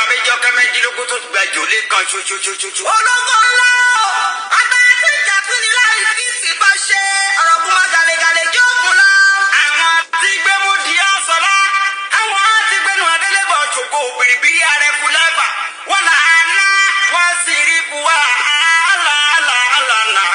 méjì ọkẹ méjìlélógún tó gba jòlé kan ṣoṣoṣoṣo. ológo ńlá agbára tí ìjà tún ní láì kí sì bá ṣe ọ̀rọ̀ kún mọ́ gàlégàlé jókòó lọ. àwọn tí gbẹ́mú di ọ̀sọ̀lá àwọn tí gbẹ́nu adélébọ̀ ṣògo òbìrìbìrì ààrẹ kú lẹ́bà wọ́n là á ná wọ́n sì rí buwa àlàálàálà.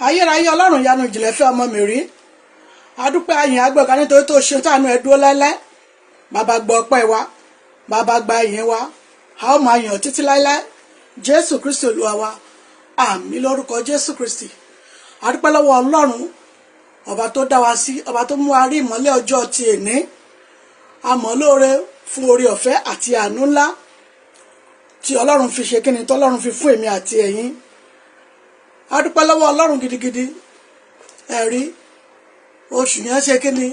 ayérayé ọlọ́run ìyanu ìjìnlẹ̀ fẹ́ ọmọ mi rí adúpẹ́ àyìn agbẹ́ka nítorí tó ṣe tánú ẹ dúró láéláé bàbá gbọ́ ọpẹ́ wa bàbá gba ìyìn wa a ó máa yàn títí láéláé jésù kristi olúwa wa àmín lórúkọ jésù kristi adúpẹ́ lọ́wọ́ ọlọ́run ọba tó dá wa sí ọba tó mú wa rí ìmọ́lẹ̀ ọjọ́ ti èní àmọ́ lóore fún oore ọ̀fẹ́ àti àánú ńlá tí ọlọ́run fi ṣe kíni tọ́lọ́run fi fún èmi àti ẹ̀yin adúpẹ́ lọ́wọ́ ọlọ́run gidigidi ẹ̀rí oṣù yẹn ṣe kíni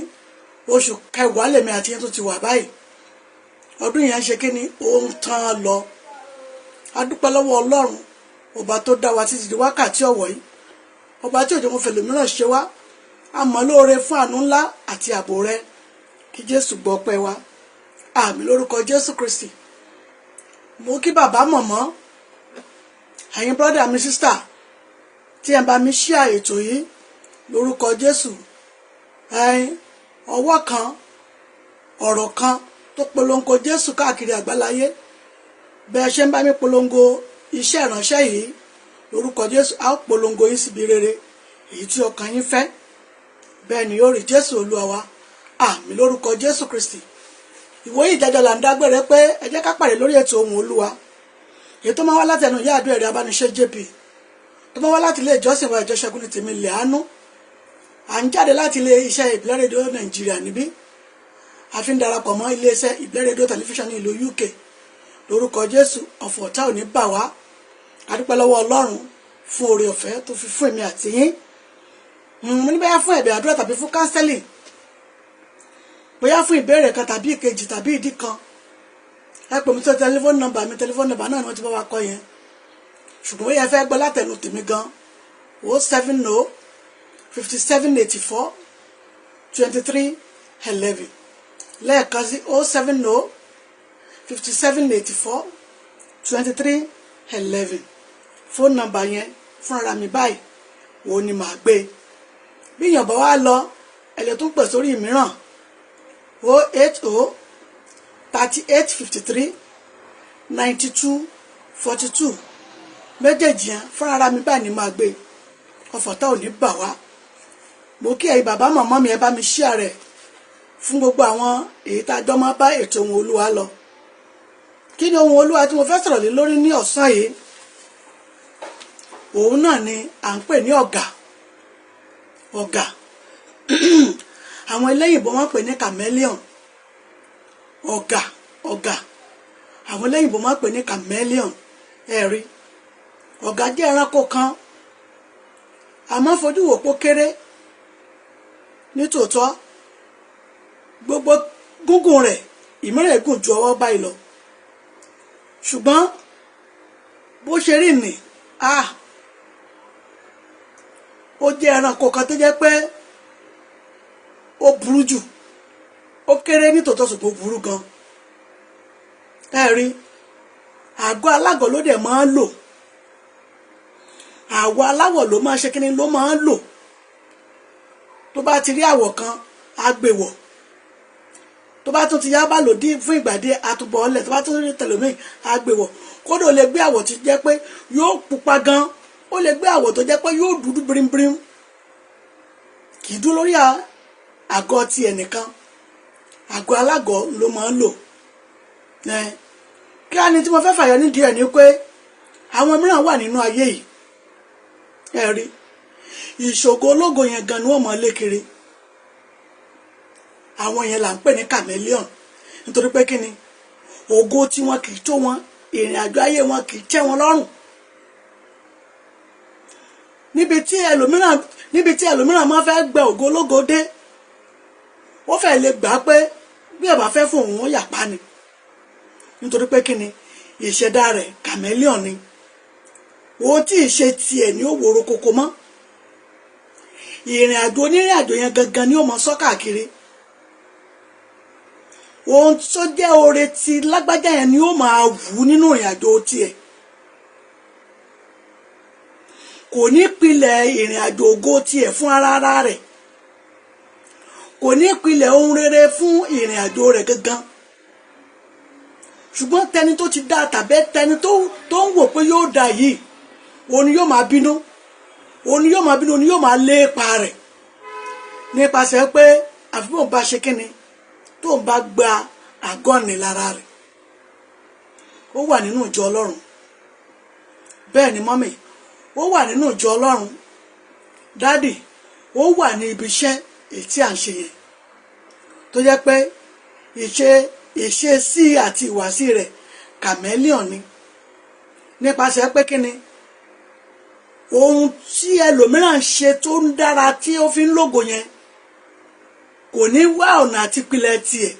oṣù kẹwàá lèmi àti yẹn tó ti wà báyìí ọdún yẹn ṣe kíni ó ń tán lọ adúpẹ́ lọ́wọ́ ọlọ́run ọba tó dá wa títí di wákàtí ọ̀wọ̀ yìí ọba tí òjò mo fẹ́ lòmíràn ṣe wá àmọ́ lóore fún àánú ńlá àti ààbò rẹ kí jésù gbọ́ ọpẹ́ wa àmín lórúkọ jésù kristi mo kí bàbá mọ̀mọ́ ẹ̀yin brọ́dà mi sísítà tí ẹ bá mi share ètò yìí lórúkọ Jésù. Ọwọ́ kan ọ̀rọ̀ kan tó polongo Jésù káàkiri àgbáláyé bẹ́ẹ̀ ṣe ń bá mi polongo iṣẹ́ ìránṣẹ́ yìí lórúkọ Jésù, a ó polongo yín síbi rere èyí tí ọkàn yín fẹ́, bẹ́ẹ̀ ni yóò rí Jésù Olúwa wa, àmín lórúkọ Jésù Kristi. Ìwòye ìdájọ́ là ń dágbére pé ẹ jẹ́ ká pàdé lórí ètò Ohun Olúwa èyí tó máa wá láti ẹnu ìyá Adura Eriabanise JP, tó máa wá láti ilé ìjọsìn wa ìjọ Ṣẹ́gun ní tèmi ilẹ̀ àánú. À ń jáde láti ilé iṣẹ́ ìbílẹ̀ rédíò Nàìjíríà níbí, a fi ń darapọ̀ mọ́ ilé iṣẹ́ ìbílẹ̀ rédíò tẹlifíṣàn ní ìlú UK. Lórúkọ Jésù ọ̀fọ̀ ọ̀tá ò ní bà wá. A dúpẹ́ lọ́wọ́ Ọlọ́run fún oore ọ̀fẹ́ tó fi fún èmi àti yín. Mo ní bóyá fún ẹ̀bẹ̀ àdúrà tàbí fún counseling, bóyá fún ìbéèrè kan tàbí ìkejì tàbí ìdí kan, ẹ pè mí tó tẹlifóònù nọ́mbà mi, tẹlifóònù nọ́mbà náà ni wọ́n ti bá wa kọ yẹn. Ṣùgbọ́n bóyá ẹ fẹ́ gbọ́ látẹnu tèmi gan 070 5784 2311 lẹ́ẹ̀kan sí 070 5784 2311. fóònù nọ́mbà yẹn fúnra mi báyìí òun ni màá gbé. Bí èèyàn bá wá lọ ẹ lè tún pè sórí mìíràn 080 3853 9242. méjèèjì yẹn fúnra mi báyìí ni màá gbé. ọ̀fọ̀ tá ò ní bà wá. mo kí ẹ̀yin bàbá màmá mi, ẹ bá mi share rẹ̀ fún gbogbo àwọn èyí tá a jọ máa bá ètò Ohun Olúwa lọ. Kí ni Ohun Olúwa tí mo fẹ́ sọ̀rọ̀ lé lórí ní ọ̀sán yìí? Òun náà ni à ń pè ní ọ̀gà. Àwọn eléyìnbó wọ́n pè ní chameleon. ọ̀gà àwọn eléyìnbó wọ́n pè ní chameleon. Ẹ̀rí ọ̀gà jẹ́ ẹranko kan àmọ́ fojú wò pó kéré. Nítòótọ́ gbogbo gúngùn rẹ̀ ìmọ̀ràn gùn ju ọwọ́ báyìí lọ, ṣùgbọ́n bó ṣe rí nì ó jẹ́ ẹranko kan tó jẹ́ pé ó burú jù. Ó kéré nítòótọ́ ṣùgbọ́n ó burú gan. Ẹ̀rí àgọ́ alágọ̀ ló dẹ̀ máa ń lò, àwọ̀ aláwọ̀ ló máa ń ṣe kíni ló máa ń lò. Tó bá ti rí àwọ̀ kan á gbé wọ̀, tó bá tún ti yá bá lò dín fún ìgbà díẹ̀ àtúbọ̀ ọlẹ̀, tó bá tún rí tẹlómi á gbé wọ̀. Kódà ó lè gbé àwọ̀ tó jẹ́ pé yóò pupa gan, ó lè gbé àwọ̀ tó jẹ́ pé yóò dúdú birimbirim. Kì í dúró lórí àgọ́ ti ẹnìkan, àgọ́ alágọ̀ ló máa ń lò. Kí á ní tí mo fẹ́ fàyọ nídìí ẹ̀ ni pé àwọn mìíràn wà nínú ayé yìí. Ẹ̀rí ìṣògo ológo yẹn gan ni wọ́n mọ̀ lé kiri. Àwọn yẹn là ń pè ní chameleon, nítorí pé kí ni ògo tí wọn kì í tó wọn, ìrìn àjò ayé wọn kì í tẹ́ wọn lọ́rùn. Níbi tí ẹlòmíràn máa fẹ́ gbẹ ògo ológo dé, ó fẹ́ lè gbà pé bí ẹ bá fẹ́ fún òun ó yàpá ni, nítorí pé kí ni ìṣẹ̀dá rẹ̀ chameleon ni. Ohun tí ìṣe tiẹ̀ ni ó wòrò koko mọ́. Ìrìn àjò onírìn àjò yẹn gangan ni ó mọ sọ káàkiri. Ohun tó jẹ́ oore ti lágbájá yẹn ni ó máa wù nínú ìrìn àjò tiẹ̀. Kò ní pilẹ̀ ìrìn àjò ògo tiẹ̀ fún ara rẹ̀. Kò ní pilẹ̀ ohun rere fún ìrìn àjò rẹ̀ gangan. Ṣùgbọ́n tẹni tó ti dá tàbí tẹni tó ń wò pé yóò dá yìí, òun ni yóò máa bínú. Òun ni yóò máa lépa rẹ̀. Nípasẹ̀ pé àfi bóun bá ṣe kíni tó ń bá gba àgọ́ni lára rẹ̀. Ó wà nínú ìjọ Ọlọ́run. Bẹ́ẹ̀ ni mọ́mì, ó wà nínú ìjọ Ọlọ́run. Dádì, ó wà ní ibi iṣẹ́ èyí tí à ń ṣe yẹn. Tó jẹ́ pé ìṣesí àti ìwàsí rẹ̀ chameleon ni. Nípasẹ̀ pé kíni ohun tí ẹlòmíràn ṣe tó ń dára tí ó fi ń lógo yẹn kò ní wá ọ̀nà àti pilẹ̀ tiẹ̀.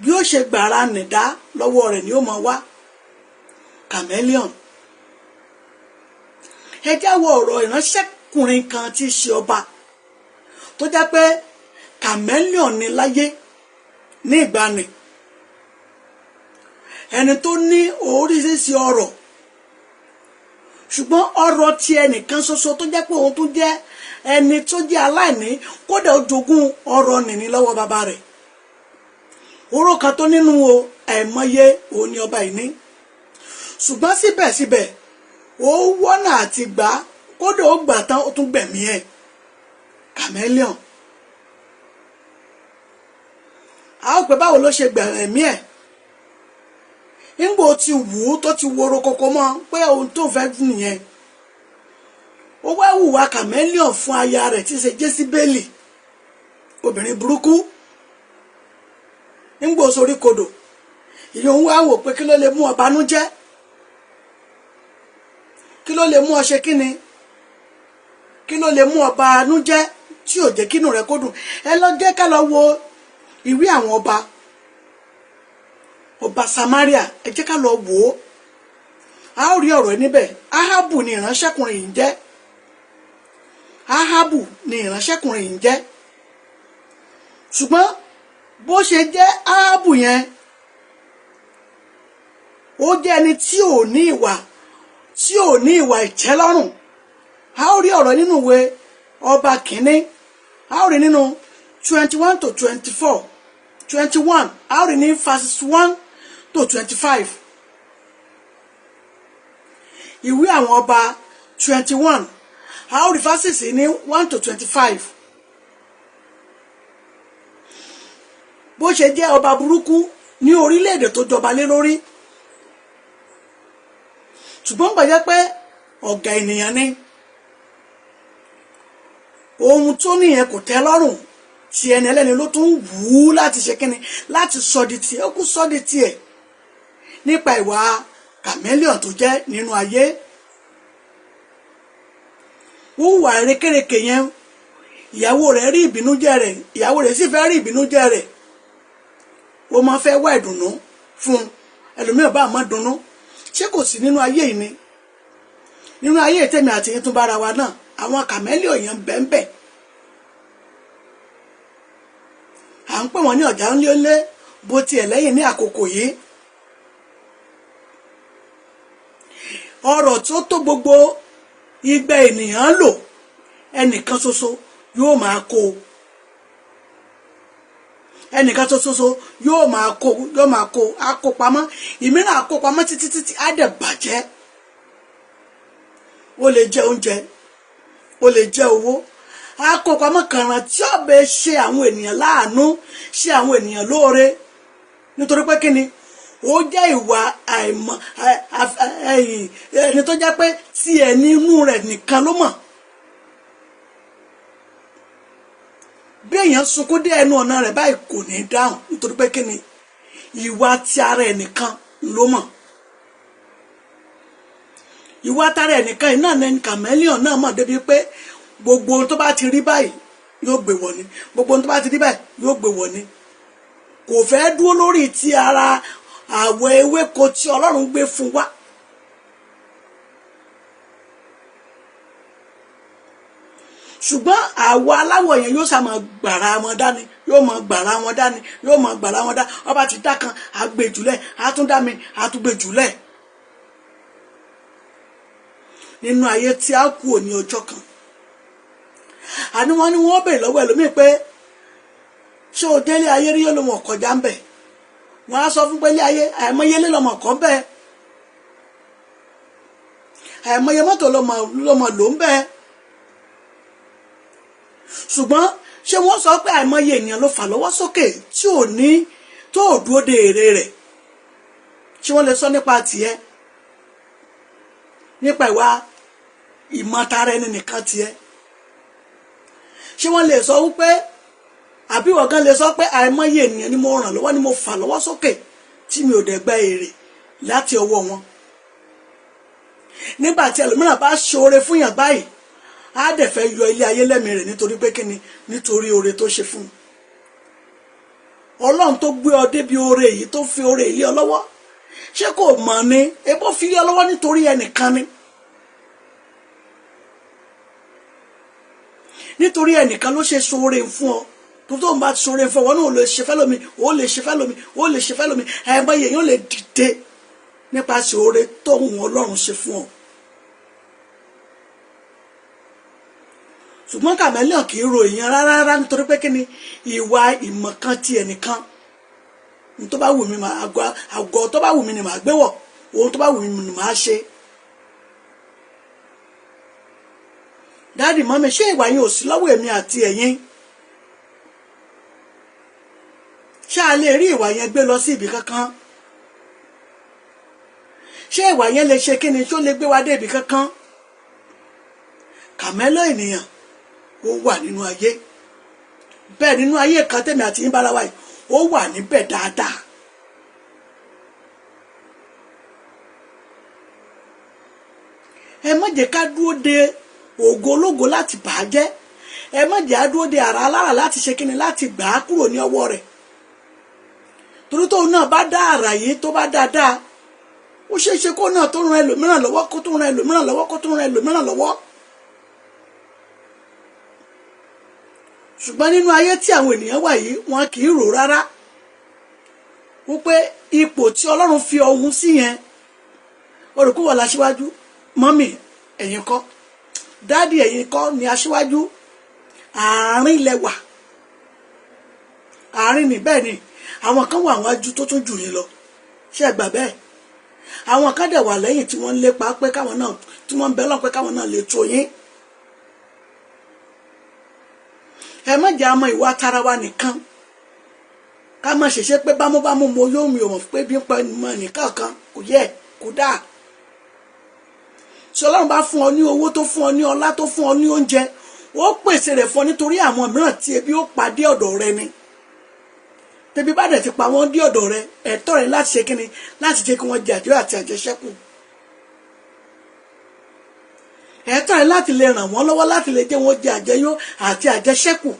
Bí ó ṣe gbàrà nìdá lọ́wọ́ rẹ̀ ni ó máa wá. Chameleon. Ẹ jáwọ́ ọ̀rọ̀ ìránṣẹ́kùnrin kan tí í ṣe ọba tó jẹ́ pé chameleon ni láyé ní ìgbàanì. ẹni tó ní oríṣiríṣi ọrọ̀ ṣùgbọ́n ọrọ̀ ti ẹnìkan ṣoṣo tó jẹ́ pé òun tún jẹ́ ẹni tó jẹ́ aláìní kódà ó jogún ọrọ̀ nìní lọ́wọ́ bàbá rẹ̀ oró kan tó nínú o àìmọye òun ni ọba ìní ṣùgbọ́n síbẹ̀síbẹ̀ ó wọ́nà àti gbà kódà ó gbà tán ó tún gbẹ̀mí ẹ̀ chameleon a ó pẹ́ báwo ló ṣe gbẹ̀mí ẹ̀ nígbà tí wù ú tó ti woro koko mọ́ pé ohun tó fẹ́ nìyẹn ó wá hùwà chameleon fún aya rẹ̀ tí í ṣe jésíbélì obìnrin burúkú nígbà sórí kodò ìyóhun wá wò pé kí ló lè mú ọ banújẹ́ kí ló lè mú ọ ṣe kíni kí ló lè mú ọ banújẹ́ tí ò jẹ́ kínú rẹ̀ kó dùn ẹ lọ jẹ́ ká lọ wo ìwé àwọn ọba Samaria ẹ jẹ́ ká lọ wò ó a ó rí ọ̀rọ̀ níbẹ̀ Ahabu ni ìránṣẹ́kùnrin yìí ń jẹ́ Ahabu ni ìránṣẹ́kùnrin yìí ń jẹ́ ṣùgbọ́n bó ṣe jẹ́ Ahabu yẹn ó jẹ́ ẹni tí ò ní ìwà ìtẹ́lọ́rùn a ó rí ọ̀rọ̀ nínú ìwé ọba kìíní a ó rí nínú 21 to 24 21 a ó rí ní verses 1 to 25 ìwé àwọn ọba 21 a ó rí verses ní 1 to 25 bó ṣe jẹ́ ọba burúkú ní orílẹ̀-èdè tó jọba lé lórí ṣùgbọ́n gbàjẹ́ pé ọ̀gá ènìyàn ni ohun tó níyẹn kò tẹ́ lọ́rùn tí ẹni ẹlẹ́ni ló tún wù ú láti ṣe kíni láti sọ di tiẹ̀ ó kú sọ di tiẹ̀ nípa ìwà chameleon tó jẹ́ nínú ayé wọ́n wà rékèrèkè yẹn ìyàwó rẹ̀ rí ìbínújẹ́ rẹ̀ ìyàwó rẹ̀ sì fẹ́ rí ìbínújẹ́ rẹ̀ ó máa fẹ́ wá ìdùnnú fún ẹlòmíràn bá máa dùnnú ṣé kò sí nínú ayé yìí ni nínú ayé tèmi àti yín tún bára wa náà àwọn chameleon yẹn bẹ́ẹ̀ à ń pè wọ́n ní ọ̀já ńlé bó tiẹ̀ lẹ́yìn ní àkókò yìí ọrọ̀ tó tó gbogbo igba ènìyàn lò ẹnìkan ṣoṣo yóò máa kó ẹnìkan ṣoṣo yóò máa kó àkópamọ́ ìmíràn àkópamọ́ títí á dẹ̀ bàjẹ́ ó lè jẹ oúnjẹ ó lè jẹ owó àkópamọ́ kànràn tí ọbẹ̀ ṣe àwọn ènìyàn láàánú ṣe àwọn ènìyàn lóore nítorí pé kíni ó jẹ́ ìwà àìmọ̀ ẹni tó jẹ́ pé tí ẹni inú rẹ̀ nìkan ló mọ̀ bí èèyàn sunkún dé ẹnu ọ̀nà rẹ̀ báyìí kò ní dáhùn nítorí pé kíni ìwà ti ara ẹ̀ nìkan ló mọ̀ ìwà tara ẹ̀ nìkan iná ní chameleon náà mọ̀ débi pé gbogbo ohun tó bá ti rí báyìí yóò gbé wọ̀ ni gbogbo ohun tó bá ti rí báyìí yóò gbé wọ̀ ni kò fẹ́ dúró lórí ti ara àwọ̀ ewéko tí Ọlọ́run gbé fún wa ṣùgbọ́n àwọ̀ aláwọ̀ yẹn yóò sàmọ̀ gbàrà wọn dání yóò mọ̀ gbàrà wọn dání yóò mọ̀ gbàrà wọn dání ọba ti dá kan àgbèjùlẹ̀ àtúndá mi àtúgbèjùlẹ̀ nínú ayé tí a kú òní ọjọ́ kan àní wọn ni wọn bèèrè lọ́wọ́ ẹlòmíì pé ṣé o délé ayé rí yóò ló mọ̀ kọjá ń bẹ̀ wọn á sọ fún pé ilé ayé àìmọye lé lọmọ kan bẹ́ẹ̀ àìmọye mọ́tò lọmọ ló ń bẹ́ẹ̀ ṣùgbọ́n ṣé wọ́n sọ pé àìmọye ènìyàn ló fà lọ́wọ́ sókè tí ò ní tó ò dúró de èrè rẹ̀ ṣé wọ́n lè sọ nípa tiẹ̀ nípa ìwà ìmọ̀tara ẹni nìkan tiẹ̀ ṣé wọ́n lè sọ wípé àbí wọ́n gan lè sọ pé àìmọye ènìyàn ni mo ràn lọ́wọ́ ni mo fà lọ́wọ́ sókè tí mi ò dẹ̀ gba èrè láti ọwọ́ wọn nígbà tí ẹlòmíràn bá ṣoore fún yàn báyìí á dẹ̀ fẹ́ yọ ilé ayé lẹ́mìí rẹ̀ nítorí pé kíni nítorí oore tó ṣe fún un Ọlọ́run tó gbé ọ débi oore yìí tó fi oore ilé ọ lọ́wọ́ ṣé kò mọ̀ ni ebó fi ilé ọ lọ́wọ́ nítorí ẹnìkan ni nítorí ẹnìkan ló ṣe ṣoore fún ọ tó ń bá ti ṣoore fún wọn náà ó lè ṣe fẹ́ lómi ó lè ṣe fẹ́ lómi ó lè ṣe fẹ́ lómi ẹ̀mọ́ yẹn yóò lè dìde nípasẹ̀ oore tó ń wọn Ọlọ́run ṣe fún ọ. ṣùgbọ́n kàmẹ́líọ̀n kì í ro èèyàn rárá nítorí pé kí ni ìwà ìmọ̀ kan ti ẹnìkan ní tó bá wù mí máa àgọ́ tó bá wù mí ni màá gbé wọ̀ ohun tó bá wù mí ni màá ṣe. dáàdì mọ́mi ṣé ìwà yẹn ò sí lọ́wọ́ èmi àti ẹ̀yin? ṣé a lè rí ìwà yẹn gbé lọ sí ibì kankan? ṣé ìwà yẹn lè ṣe kí ni tó lè gbé wa dé ibì kankan? kàmẹ́lọ̀ ènìyàn ó wà nínú ayé, bẹ́ẹ̀ nínú ayé kan tèmi àti yín bára wa yìí ó wà níbẹ̀ dáadáa. ẹ má jẹ́ ká dúró de ògo ológo láti bà á jẹ́, ẹ má jẹ́ á dúró de àrà alára láti ṣe kíni láti gbà á kúrò ní ọwọ́ rẹ̀. torí tóun náà bá dá àrà yìí tó bá dáadáa ó ṣeé ṣe kó náà tó ran ẹlòmíràn lọ́wọ́ kó tó ran ẹlòmíràn lọ́wọ́ kó tó ran ẹlòmíràn lọ́wọ́. ṣùgbọ́n nínú ayé tí àwọn ènìyàn wà yìí wọn kì í rò rárá wípé ipò tí Ọlọ́run fi Ohun sí yẹn orúkọ wà láṣíwájú, mọ́mì ẹ̀yin kọ́, dáàdì ẹ̀yin kọ́ ni aṣíwájú, àárín ilẹ̀ wà, àárín ni bẹ́ẹ̀ ni àwọn kan wà àwọn ajú tó tún jù yín lọ, ṣé ẹ gbà bẹ́ẹ̀? àwọn kan dẹ̀ wà lẹ́yìn tí wọ́n ń lépa pé káwọn náà tí wọ́n ń bẹ lọ́n pé káwọn náà lè tó yín. ẹ má jẹ́ àmọ́ ìwà tara wa nìkan ká má ṣèṣe pé bámúbámú mo yóò mi ò mọ̀ pé bí ń pa ẹnìmọ̀ nìkan kan kò yẹ kó dáa. tí Ọlọ́run bá fún ọ ní owó tó fún ọ ní ọlá tó fún ọ ní oúnjẹ ó pèsè rẹ̀ fún ọ nítorí àwọn mìíràn tí ebi ó pa dé ọ̀dọ̀ rẹ ni. tẹbi bá dẹ̀ ti pa wọ́n dé ọ̀dọ̀ rẹ ẹ̀tọ́ rẹ láti ṣe kíni láti jẹ́ kí wọ́n jẹ àjọ àti àjẹṣẹ́kù. ẹ̀tọ́ rẹ láti lè ràn wọ́n lọ́wọ́ láti lè jẹ́ wọ́n jẹ àjẹyó àti àjẹṣẹ́kù.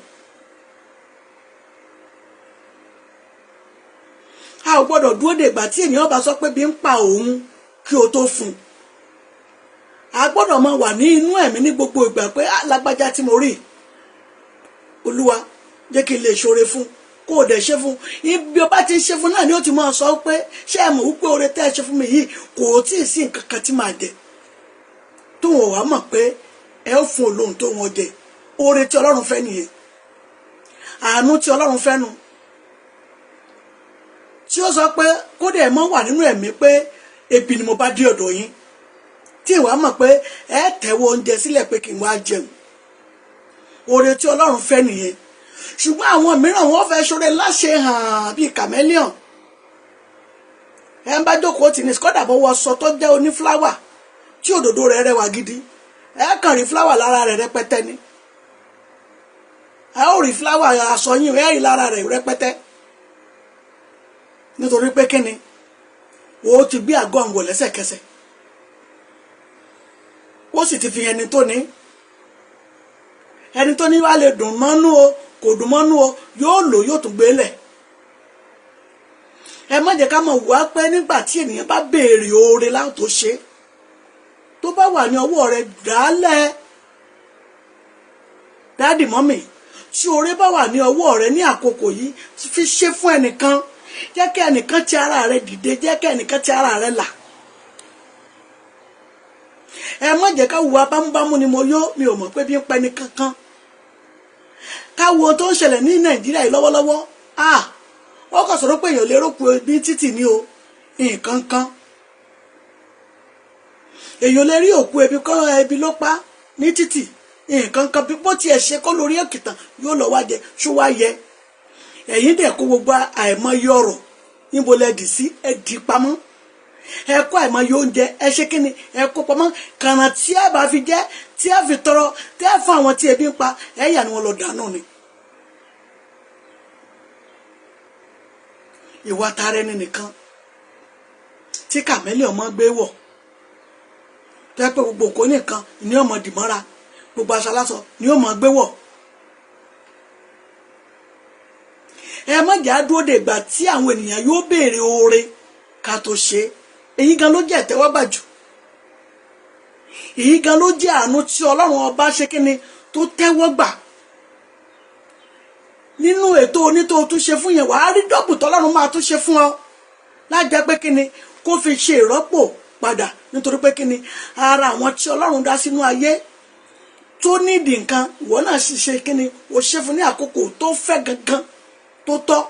a ò gbọ́dọ̀ dúró de ìgbà tí ènìyàn bá sọ pé bí ń pa òun kí o tó fún un. a gbọ́dọ̀ máa wà ní inú ẹ̀mí ní gbogbo ìgbà pé alágbájá tí mo rí Olúwa jẹ́ kí n lè ṣoore fún kó o dẹ̀ ṣe fún ibi ọba ti ń ṣe fún náà ni ó ti máa sọ pé ṣé ẹ mọ̀ wípé oore tẹ́ ẹ ṣe fún mi yìí kò tí ì sí nǹkan kan tí màá jẹ tó wọn wá mọ̀ pé ẹ ó fún olóhùn tó wọn jẹ. oore tí Ọlọ́run fẹ́ nìyẹn, àánú tí Ọlọ́run fẹ́ nu tí ó sọ pé kódà ẹ mọ́ wà nínú ẹ̀mí pé ebi ni mo bá dé ọ̀dọ̀ yín tí ìwà mọ̀ pé ẹ tẹ̀wọ́ oúnjẹ sílẹ̀ pé kí n wá jẹun. oore tí Ọlọ́run fẹ́ nìyẹn. ṣùgbọ́n àwọn mìíràn wọ́n fẹ́ ṣoore láṣẹ hàn bíi chameleon. ẹ ń bá jókòó tì ní kódà bó wọ sọ tó jẹ́ onífláwà tí òdòdó rẹ̀ rẹwà gidi ẹ kàn rí fláwà lára rẹ̀ rẹpẹtẹ ni. ẹ ó rí fláwà aṣọ yín ẹ rí lára rẹ̀ rẹpẹtẹ nítorí pé kíni o ti gbé àgọ́ àwọ̀ lẹ́sẹ̀kẹsẹ̀ ó sì ti fi ẹni tó ní wá lè dùn mọ́nú o kò dùn mọ́nú o yóò lò yóò tún gbé lẹ̀. ẹ má jẹ́ ká mọ̀ wá pé nígbà tí ènìyàn bá béèrè oore láti ṣe tó bá wà ní ọwọ́ rẹ̀ dálẹ̀ dáàdì mọ́mì tí oore bá wà ní ọwọ́ rẹ̀ ní àkókò yìí fi ṣe fún ẹnìkan jẹ́ kí ẹnìkan ti ara rẹ̀ dìde jẹ́ kí ẹnìkan ti ara rẹ̀ là. ẹ má jẹ́ ká wùwà bámúbámú ni mo yó mi ò mọ̀ pé bí ń pẹ́ ní kankan. ká wo tó ń ṣẹlẹ̀ ní Nàìjíríà yìí lọ́wọ́lọ́wọ́ wọ́n kàn sọ̀rọ̀ pé èèyàn lè rọ́pò ebi títì ní o nǹkan kan. èèyàn lè rí òkú ebi kọ́ ebi ló pa ní títì nǹkan kan bí bó tiẹ̀ ṣe kọ́ lórí òkìtàn yóò lọ wá jẹ ṣó wá yẹ. ẹ̀yin dẹ̀ kó gbogbo àìmọye ọ̀rọ̀ níbo lẹ dì sí ẹ dì pamọ́ ẹ kó àìmọye oúnjẹ ẹ ṣe kí ni ẹ kó pamọ́ kànáà tí ẹ bá fi jẹ tí ẹ fi tọrọ tí ẹ fún àwọn tí ebi ń pa ẹ yà ni wọn lọ dànù ni. ìwà tara ẹni nìkan tí kàmẹ́lì ọmọ gbé wọ̀ tẹ́ pé gbogbo nǹkan nìkan ni ọmọ dìmọ́ra gbogbo aṣọ aláṣọ ni ọmọ gbé wọ̀. ẹ má jà dúró de ìgbà tí àwọn ènìyàn yóò béèrè oore ká tó ṣe èyí gan ló jẹ́ ìtẹ́wọ́gbà jù èyí gan ló jẹ́ àánú tí Ọlọ́run ọba ṣe kíni tó tẹ́wọ́gbà. nínú ètò onítò tún ṣe fún yẹn wàá rí dọ́bù tọ́lọ́run máa tún ṣe fún ọ lájẹ́ pé kíni kó fi ṣe ìrọ́pò padà nítorí pé kíni ara àwọn tí ọlọ́run dá sínú ayé tó nídìí nǹkan ìwọ náà sì ṣe kíni o ṣe fún ní àkókò tó fẹ́ gangan tó tọ́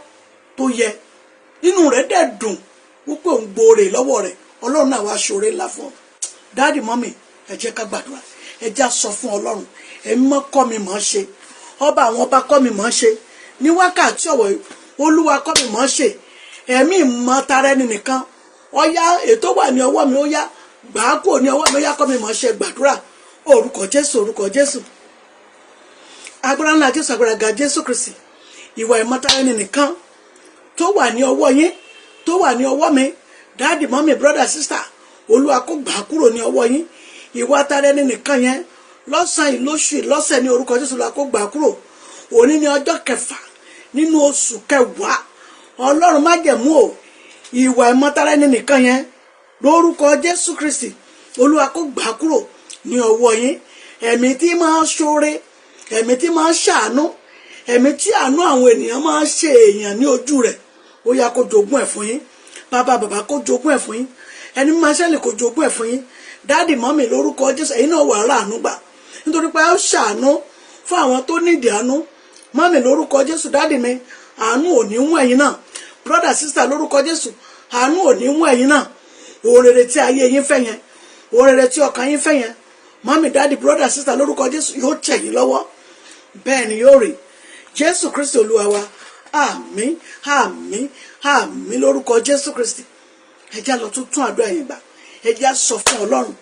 tó yẹ inú rẹ̀ dẹ̀ dùn wípé òun gbòòrè lọ́wọ́ rẹ̀ ọlọ́run náà wàá ṣoore ńlá fún ọ dáàdì mọ́mì ẹ jẹ́ ká gbàdúrà ẹ já sọ fún ọlọ́run ẹ̀mí mọ́ kọ́ mi mọ́ ṣe ọba àwọn ọba kọ́ mi mọ́ ṣe ní wákàtí ọ̀wọ̀ olúwa kọ́ mi mọ́ ṣe ẹ̀mí mọ́ tara ẹni nìkan ọ̀yá ètò wà ní ọwọ́ mi ó yá gbàákò ní ọwọ́ mi ó yá kọ́ mi mọ́ ṣe gbàdúrà orúkọ jésù orúkọ jésù agbára ńlá jésù agbára ga jésù kristi ìwà ìmọ̀tara ẹni nìkan tó wà ní ọwọ́ yín tó wà ní ọwọ́ mi dáàdì mọ́mì brother sister olúwa kó gbà kúrò ní ọwọ́ yín ìwà tara ẹni nìkan yẹn lọ́sàn-án ìlóṣù lọ́sẹ̀ ní orúkọ jésù olúwa kó gbà kúrò òní ní ọjọ́ kẹfà nínú oṣù kẹwàá ọlọ́run májẹ̀mú o ìwà ìmọ̀tara ẹni nìkan yẹn lórúkọ jésù kristi olúwa kó gbà kúrò ní ọwọ́ yín ẹ̀mí tí máa ṣoore ẹ̀mí tí máa ṣàánú ẹ̀mí tí àánú àwọn ènìyàn máa ṣe èèyàn ní ojú rẹ̀ ó yá kó jogún ẹ̀ fún yín bàbá kó jogún ẹ̀ fún yín ẹni máa ṣẹlẹ̀ kó jogún ẹ̀ fún yín dáàdì mọ́mì lórúkọ jésù ẹ̀yin náà wà ráàánú gbà nítorí pé ó ṣàánú fún àwọn tó nídìí àánú mọ́mì lórúkọ jésù dáàdì mi àánú ò ní wọ́n ẹ̀yin náà brother sister lórúkọ jésù àánú ò ní wọ́n ẹ̀yin náà òrèrè tí ayé yín fẹ́ yẹn òrèrè tí ọkàn yín fẹ́ yẹn mọ́mì dáàdì brother sister lórúkọ jésù yóò tẹ̀ yín lọ́wọ́ bẹ́ẹ̀ ni yóò rí jésù kristi olúwa wa àmín àmín àmín lórúkọ jésù kristi ẹ já lọ tún àdúrà yẹn gbà ẹ já sọ fún ọlọ́run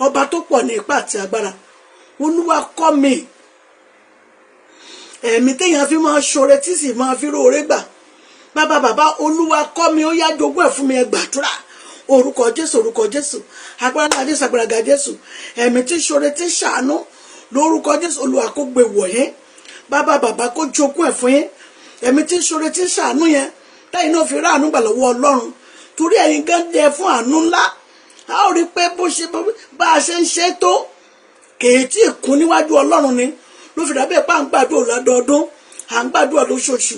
ọba tó pọ̀ ní ipá àti agbára olúwa kọ́ mi ẹ̀mí téèyàn fi máa ṣoore tí sì máa fi róore gbà bàbá olúwa kọ́ mi ó yá jogún ẹ̀ fún mi ẹ gbàdúrà orúkọ jésù agbára náà jésù agbára ga jésù ẹ̀mí tí ṣoore tí ṣàánú lórúkọ jésù olúwa kó gbé wọ̀ yín bàbá kó jogún ẹ̀ fún yín ẹ̀mí tí ṣoore tí ṣàánú yẹn táyì náà fi ráàánú gbà lọ́wọ́ ọlọ́run torí ẹ̀yin gan jẹ fún àánú ńlá a ó rí pé bá a ṣe ń ṣe tó kèétí ìkún níwájú ọlọ́run ni ló fi dàbí ẹ̀pá à ń gbàdúrà lọ́dọọdún à ń gbàdúrà lóṣooṣù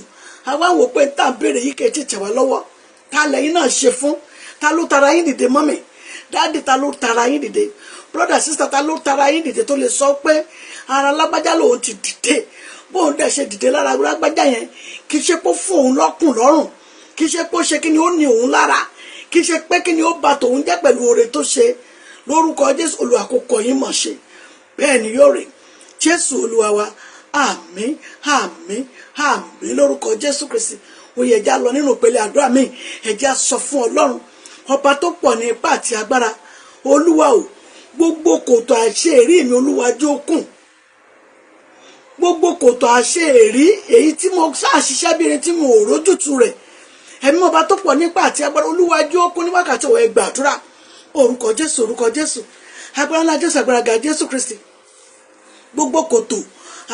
àwa wò pé tá à ń béèrè yìí kèétí tẹ̀ wá lọ́wọ́ ta lẹ́yìn náà ṣe fún ta ló tara yín dìde mọ́mì dáàdì ta ló tara yín dìde brother sister ta ló tara yín dìde tó lè sọ pé ara lágbájá lòun ti dìde bóun dẹ̀ ṣe dìde lára lágbájá yẹn kì í ṣe pé fún òun lọ́kùn lọ́rùn kì í ṣe pé ó ṣe kí ni ó ní òun lára kì í ṣe pé kí ni ó ba tòun jẹ́ pẹ̀lú oore tó ṣe lórúkọ jésù olúwa kó kọ́ yín mọ̀ ṣe bẹ́ẹ̀ ni yóò rí jésù olúwa wa àmín àmín àmín lórúkọ jésù kristi oyè ẹja lọ nínú ìpele àdúrà mi ẹja sọ fún ọlọ́run ọba tó pọ̀ ní ipá àti agbára olúwa o gbogbo kòtò àṣẹ èrí mi olúwa jó kùn gbogbo kòtò àṣẹ èrí èyí tí mo ṣàṣiṣẹ́ bí ẹni tí mo ò rójútu rẹ̀ ẹ̀mí ọba tó pọ̀ nípa àti agbára olúwa jó kún ní wákàtí ọ̀wọ́ ẹ gbàdúrà orúkọ jésù agbára ńlá jésù agbára ga jésù kristi gbogbo kòtò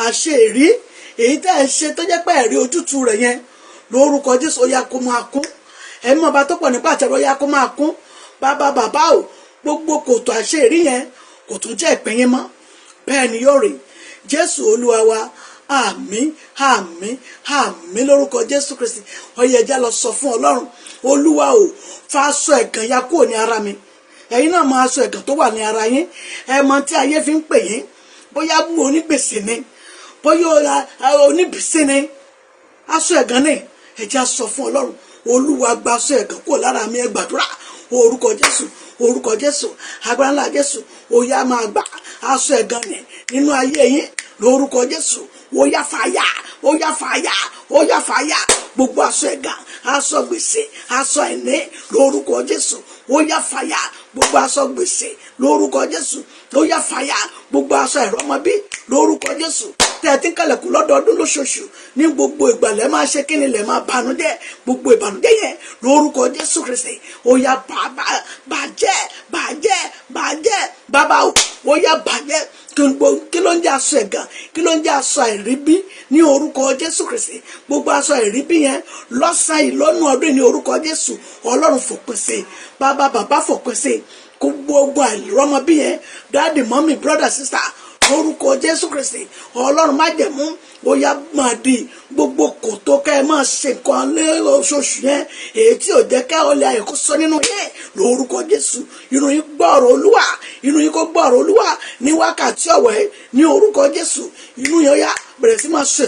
àṣẹ èrí èyí tẹ́ ẹ ṣe tó jẹ́ pé ẹ̀rí ojútu rẹ̀ yẹn lórúkọ jésù ó yá kó máa kún ẹ̀mí ọba tó pọ̀ nípa àti agbára ó yá kó máa kún bàbá o gbogbo kòtò àṣẹ èrí yẹn kò tún jẹ́ ìpín yín mọ́ bẹ́ẹ̀ ni yóò rí jésù olúwa wa àmín àmín àmín lórúkọ jésù kristi ọyẹ ẹja lọ sọ fún ọlọ́run olúwa o fa aṣọ ẹ̀gàn ya kúrò ní ara mi ẹ̀yin náà mọ aṣọ ẹ̀gàn tó wà ní ara yín ẹ mọ tí ayé fi ń pè yín bóyá mú onígbèsè ni bóyá oníbìsí ni aṣọ ẹ̀gàn ni ẹja sọ fún ọlọ́run olúwa gba aṣọ ẹ̀gàn kúrò lára mi ẹ gbàdúrà orúkọ jésù agbára ńlá jésù ó yá máa gbà aṣọ ẹ̀gàn ni nínú ayé yín lórúkọ jésù ó yá fàyà gbogbo aṣọ ẹ̀gàn aṣọ gbèsè aṣọ ẹ̀ní lórúkọ jésù ó yá fàyà gbogbo aṣọ gbèsè lórúkọ jésù ó yá fàyà gbogbo aṣọ ìrọmọbí lórúkọ jésù tẹ́ẹ̀tí kálẹ̀kùn lọ́dọọdún lóṣooṣù ní gbogbo ìgbà lẹ́ máa ṣe kí ni lẹ́ máa bànújẹ́ gbogbo ìbànújẹ́ yẹn lórúkọ jésù kristi ó yá bàjẹ́ bàbá ó yá bàjẹ́ kí ló ń jẹ́ aṣọ ẹ̀gàn kí ló ń jẹ́ aṣọ àìríbí ní orúkọ jésù kristi gbogbo aṣọ àìríbí yẹn lọ́sàn ìlọ́nù ọdún ní orúkọ jésù ọlọ́run fòpin sí bàbá fòpin sí gbogbo àìrọ́mọbí yẹn dáàdì mọ́mì brother sister lórúkọ Jésù Kristi Ọlọ́run májẹ̀mú ó yá máa di gbogbo kòtò kẹ́ ẹ máa ṣe nǹkan lóṣooṣù yẹn èyí tí ò jẹ́ kẹ́ ọlẹ́ ayọ̀ kó sọ nínú yẹn lórúkọ Jésù inú yín gbọ́ ọ̀rọ̀ Olúwa inú yín kó gbọ́ ọ̀rọ̀ Olúwa ní wákàtí ọ̀wẹ́ ní orúkọ Jésù inú yẹn ó yá bẹ̀rẹ̀ sí máa sọ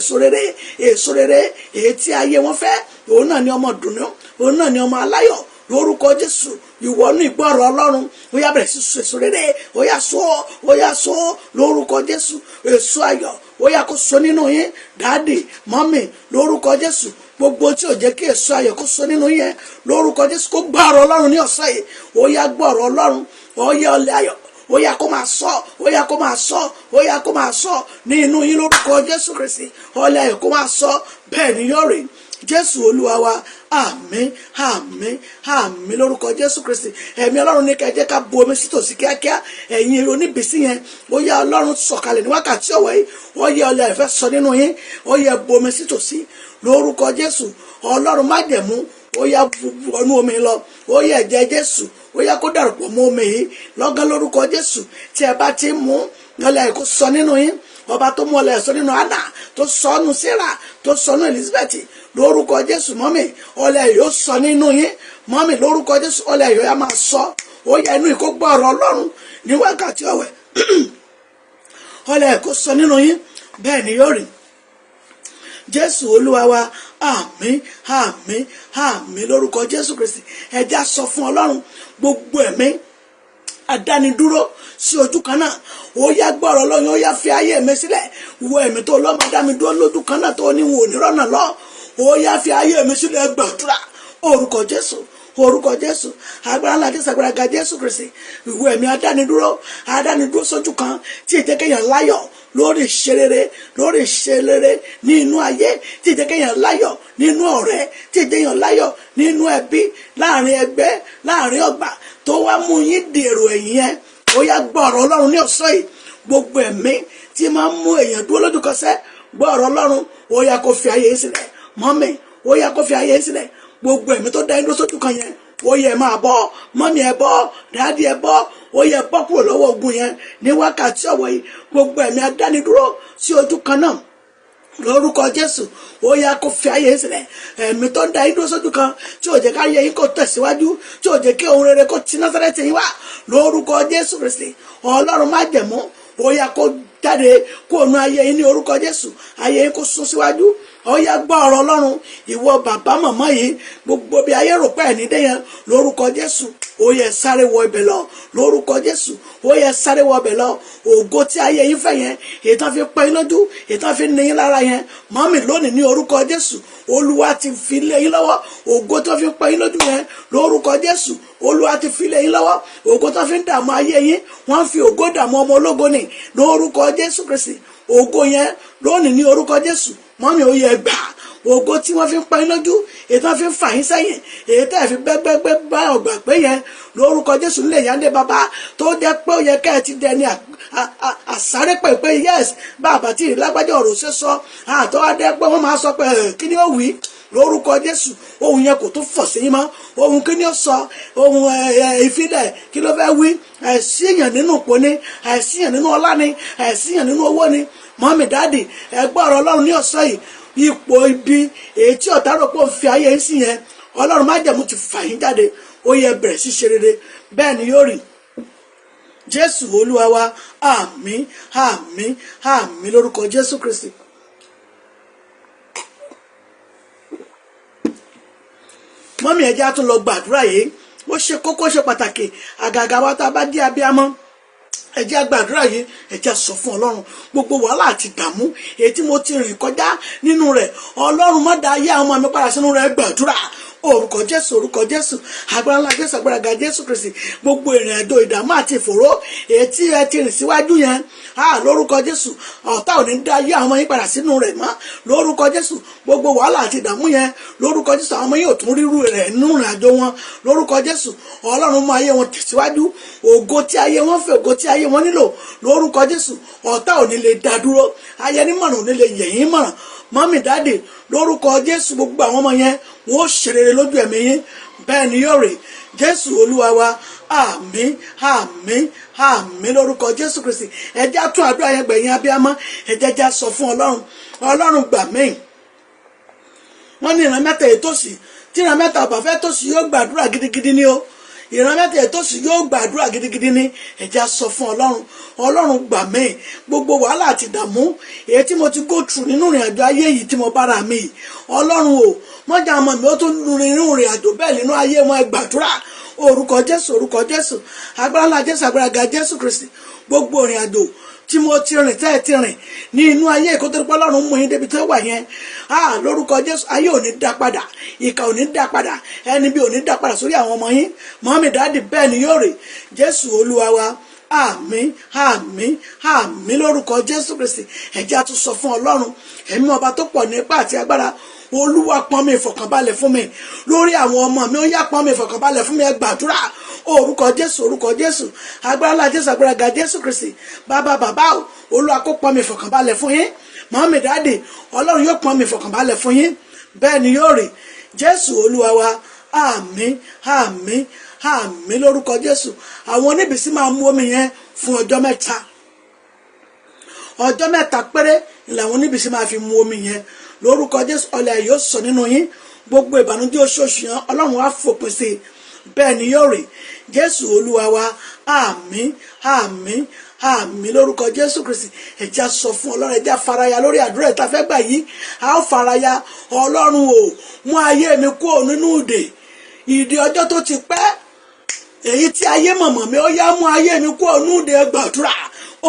èso rere èyí tí ayé wọn fẹ́ òun náà ni ọmọ dùnú òun náà ni ọmọ aláyọ̀ lórúkọ Jésù ìwọ ní ìgbọ́rọ̀ Ọlọ́run ó yá bẹ̀rẹ̀ sí sọ èso rere ó yá sọ lórúkọ Jésù èso ayọ̀ ó yá kó sọ nínú yín dáàdì mọ́mì lórúkọ Jésù gbogbo tí ò jẹ́ kí èso ayọ̀ kó sọ nínú yẹn lórúkọ Jésù kó gbọ́ ọ̀rọ̀ Ọlọ́run ní ọ̀sán yìí ó yá gbọ́ ọ̀rọ̀ Ọlọ́run ó yá ọlẹ́ ayọ̀ ó yá kó máa sọ ó yá kó máa sọ ó yá kó máa sọ ní inú yín lórúkọ Jésù Kristi ọlẹ́ ayọ̀ kó máa sọ bẹ́ẹ̀ ni yóò rí Jésù Olúwa wa àmín àmín àmín lórúkọ Jésù Kristi ẹ̀mí Ọlọ́run ní ká jẹ́ ká bu omi sí tòsí kíákíá ẹ̀yin oníbìsí yẹn ó yá Ọlọ́run sọ̀kalẹ̀ ní wákàtí ọ̀wẹ́ yìí ó yá ọlẹ́ ayọ̀ fẹ́ sọ nínú yín ó yá bu omi sí tòsí lórúkọ Jésù Ọlọ́run májẹ̀mú ó yá wọnú omi lọ ó yá ẹ̀jẹ̀ Jésù ó yá kó dàrúpọ̀ mọ́ omi yìí lọ́gán lórúkọ Jésù tí ẹ bá ti mú ọlẹ́ ayọ̀ kó sọ nínú yín ọba tó mú ọlẹ́ ayọ̀ sọ nínú Anna tó sọ nínú Sarah tó sọ nínú Elizabeth lórúkọ Jésù mọ́mì ọlẹ́ ayọ̀ yóò sọ nínú yín mọ́mì lórúkọ Jésù ọlẹ́ ayọ̀ yá máa sọ ó yá inú yìí kó gbọ́ ọ̀rọ̀ Ọlọ́run ní wákàtí ọ̀wẹ́ ọlẹ́ ayọ̀ kó sọ nínú yín bẹ́ẹ̀ ni yóò rí Jésù Olúwa wa àmín àmín àmín lórúkọ Jésù Kristi ẹja sọ fún Ọlọ́run gbogbo ẹ̀mí àdánidúró sí ojú kan náà ó yá gbọ́rọ̀ Ọlọ́run ó yá fi ayé mi sílẹ̀ wo ẹ̀mí tó lọ́ máa dá mi dúró lójú kan náà tó ní wò ní rọ́nà lọ ó yá fi ayé mi sílẹ̀ gbàdúrà orúkọ Jésù agbára ńlá Jésù agbára ga Jésù Kristi ìwé ẹ̀mí àdánidúró sójú kan tí ìjẹ́kẹ̀yàn láyọ̀ lórí ìṣerere ní inú ayé tí ìjẹ́kẹ̀yàn láyọ̀ nínú ọ̀rẹ́ tí ìjẹ́kẹ̀yàn láyọ̀ nínú ẹbí láàrin ẹgbẹ́ láàrin ọgbà tó wá mú yín dèrò ẹ̀yìn yẹn ó yá gbọ́ ọ̀rọ̀ Ọlọ́run ní ọ̀sán yìí gbogbo ẹ̀mí tí máa ń mú èèyàn dúró lójú kan sẹ́ gbọ́ ọ̀rọ̀ Ọlọ́run ó yá kó fi ayé sílẹ̀ mọ́mì ó yá kó fi ayé sílẹ̀ gbogbo ẹ̀mí tó dá yín dúró sójú kan yẹn ó yẹ máa bọ́ mọ́mì ẹ bọ́ dáàdì ẹ bọ́ ó yẹ bọ́ kúrò lọ́wọ́ ogun yẹn ní wákàtí ọ̀wọ̀ yìí gbogbo ẹ̀mí adánidúró sí ojú kan náà lórúkọ Jésù ó yá kó fi ayé sílẹ̀ ẹ̀mí tó ń da yín dúró sójú kan tí ò jẹ́ ká yẹ yín kó tẹ̀síwájú tí ò jẹ́ kí ohun rere kó ti Násárẹ́tì yín wá lórúkọ Jésù Kristi Ọlọ́run májẹ̀mú ó yá kó jáde kó nu ayé yín ní orúkọ Jésù ayé yín kó sún síwájú ó yá gbọ́ ọ̀rọ̀ Ọlọ́run ìwọ bàbá màmá yìí gbogbo bí ayé rò pé ẹ̀ ní dé yẹn lórúkọ Jésù ó yẹ sáré wọ ibẹ̀ lọ lórúkọ Jésù ó yẹ sáré wọ ibẹ̀ lọ ògo tí ayé yín fẹ́ yẹn ètò fi pẹ́ yín lójú ètò fi ní yín lára yẹn mọ́mì lónìí ní orúkọ Jésù Olúwa ti fi lé yín lọ́wọ́ ògo tó fi pẹ́ yín lójú yẹn lórúkọ Jésù Olúwa ti fi lé yín lọ́wọ́ ògo tó fi ń dààmú ayé yín wọ́n fi ògo dààmú ọmọ ológo ní lórúkọ Jésù Kristi ògo yẹn lónìí ní orúkọ Jésù mọ́mì ó yẹ gbà ògo tí wọ́n fi ń pa yín lójú èyí tí wọ́n fi ń fà yín sẹ́yìn èyí tẹ́ fi bẹ́gbẹ́gbẹ́ bá ọgbà pé yẹn lórúkọ Jésù nílẹ̀ yándé bàbá tó jẹ́ pé ó yẹ kẹ́ ẹ ti dẹni àsáré pé yes bàbá tí ìlágbájá ọ̀rọ̀ ṣe sọ àtọ́wádẹ́ pé wọ́n máa sọ pé kí ni ó wí lórúkọ Jésù ohun yẹn kò tó fọ̀ sí yín mọ́ ohun kí ni ó sọ ohun ìfilẹ̀ kí ló fẹ́ wí àìsíyàn nínú ipò ni àìsíyàn nínú ọlá ni àìsíyàn nínú owó ni mọ́mì dáàdì ẹgbẹ́ ọ̀rọ̀ Ọlọ́run ní ọ̀sán yìí ipò ibi èyí tí ọ̀tá rò pé ó ń fi ayé yín sí yẹn Ọlọ́run májẹ̀mú ti fà yín jáde ó yẹ bẹ̀rẹ̀ sí ṣe rere bẹ́ẹ̀ ni yóò rí Jésù Olúwa wa àmín àmín àmín lórúkọ Jésù Kristi. mọ́mí ẹ̀jẹ̀ á tún lọ gbàdúrà yìí ó ṣe kókó ṣe pàtàkì àgàgà wa tá a bá dé abiyamọ ẹ jẹ́ gbàdúrà yìí ẹ jẹ́ sọ fún Ọlọ́run gbogbo wàhálà àti ìdààmú èyí tí mo ti rìn kọjá nínú rẹ̀ Ọlọ́run má dá ayé àwọn ọmọ mi padà sínú rẹ̀ gbàdúrà orúkọ Jésù agbára ńlá Jésù agbára ga Jésù Kristi gbogbo ìrìn àjò ìdààmú àti ìfòró èyí tí ẹ ti rìn síwájú yẹn lórúkọ Jésù ọ̀tá ò ní dá ayé àwọn ọmọ yín padà sínú rẹ̀ mọ́ lórúkọ Jésù gbogbo wàhálà àti ìdààmú yẹn lórúkọ Jésù àwọn ọmọ yín ò tún rírú rẹ̀ nínú ìrìn àjò wọn lórúkọ Jésù Ọlọ́run mú ayé wọn tẹ̀síwájú ògo tí ayé wọn fẹ́ ògo tí ayé wọn nílò lórúkọ Jésù ọ̀tá ò ní lè dá dúró ayé nímọ̀ràn ò ní lè yẹ̀yìn mọ̀ràn mọ́mì dáàdì lórúkọ Jésù gbogbo àwọn ọmọ yẹn wọn ó ṣe rere lójú ẹ̀mí yín bẹ́ẹ̀ ni yóò rí Jésù Olúwa wa. Àmín àmín àmín lórúkọ Jésù Kristi. Ẹ jẹ́ á tún àdúrà yẹn gbẹ̀yìn abiyamọ. Ẹ jẹ́ á sọ fún Ọlọ́run, Ọlọ́run gbà mí. Wọ́n ní ìran mẹ́ta ètòsí, tí ìran mẹ́ta ọ̀bà fẹ́ tòsí yóò gbàdúrà gidigidi ni o. Ìran mẹ́ta ètòsí yóò gbàdúrà gidigidi ni. Ẹ jẹ́ á sọ fún Ọlọ́run, Ọlọ́run gbà mí. Gbogbo wàhálà àti ìdààmú èyí tí mo ti go through nínú ìrìn àjò ayé yìí tí mo bára mi yìí, Ọlọ́run o, mọ́jà ọmọ mi ó tún rin inú ìrìn àjò bẹ́ẹ̀ nínú ayé wọn. Ẹ gbàdúrà orúkọ Jésù, orúkọ Jésù, agbára ńlá Jésù, agbára ga Jésù Kristi. Gbogbo ìrìn àjò tí mo ti rìn tẹ́ ẹ ti rìn ní inú ayé ìkótórípọ́ Ọlọ́run mú yín débi tó wà yẹn, lórúkọ Jésù ayé ò ní dá padà, ìkà ò ní dá padà, ẹni bí ò ní dá padà sórí àwọn ọmọ yín, mọ́mí dáàdì, bẹ́ẹ̀ ni yóò rí Jésù Olúwa wa. Àmín àmín àmín lórúkọ Jésù Kristi. Ẹ jẹ́ á tún sọ fún Ọlọ́run, ẹ̀mí ọba tó pọ̀ ní ipá àti agbára, Olúwa pọ́n mi ìfọ̀kànbalẹ̀ fún mi lórí àwọn ọmọ mi, ó yá pọ́n mi ìfọ̀kànbalẹ̀ fún mi. Ẹ gbàdúrà orúkọ Jésù, orúkọ Jésù, agbára ńlá Jésù, agbára ga Jésù Kristi. Bàbá o, Olúwa kó pọ́n mi ìfọ̀kànbalẹ̀ fún yín. Mọ́mí dáàdì, Ọlọ́run yóò pọ́n mi ìfọ̀kànbalẹ̀ fún yín. Bẹ́ẹ̀ ni yóò rí Jésù Olúwa wa. Àmín àmín àmín lórúkọ Jésù. Àwọn oníbìsí máa mú omi yẹn fún ọjọ́ mẹ́ta. Ọjọ́ mẹ́ta péré làwọn oníbìsí máa fi mú omi yẹn lórúkọ Jésù. Ọlẹ̀ yóò sọ nínú yín, gbogbo ìbànújẹ́ oṣooṣù yẹn Ọlọ́run á fòpin sí i. Bẹ́ẹ̀ ni yóò rí Jésù Olúwa wa. Àmín àmín àmín lórúkọ Jésù Kristi. Ẹ jẹ́ á sọ fún Ọlọ́run, ẹ jẹ́ á faraya lórí àdúrà ìta fẹ́ gbà yìí. A ó faraya. Ọlọ́run o, mú ayé mi kúrò nínú ìdè ọjọ́ tó ti pẹ́, èyí tí ayé mọ̀mọ́ mi, ó yá mú ayé mi kúrò nínú ìdè. Gbàdúrà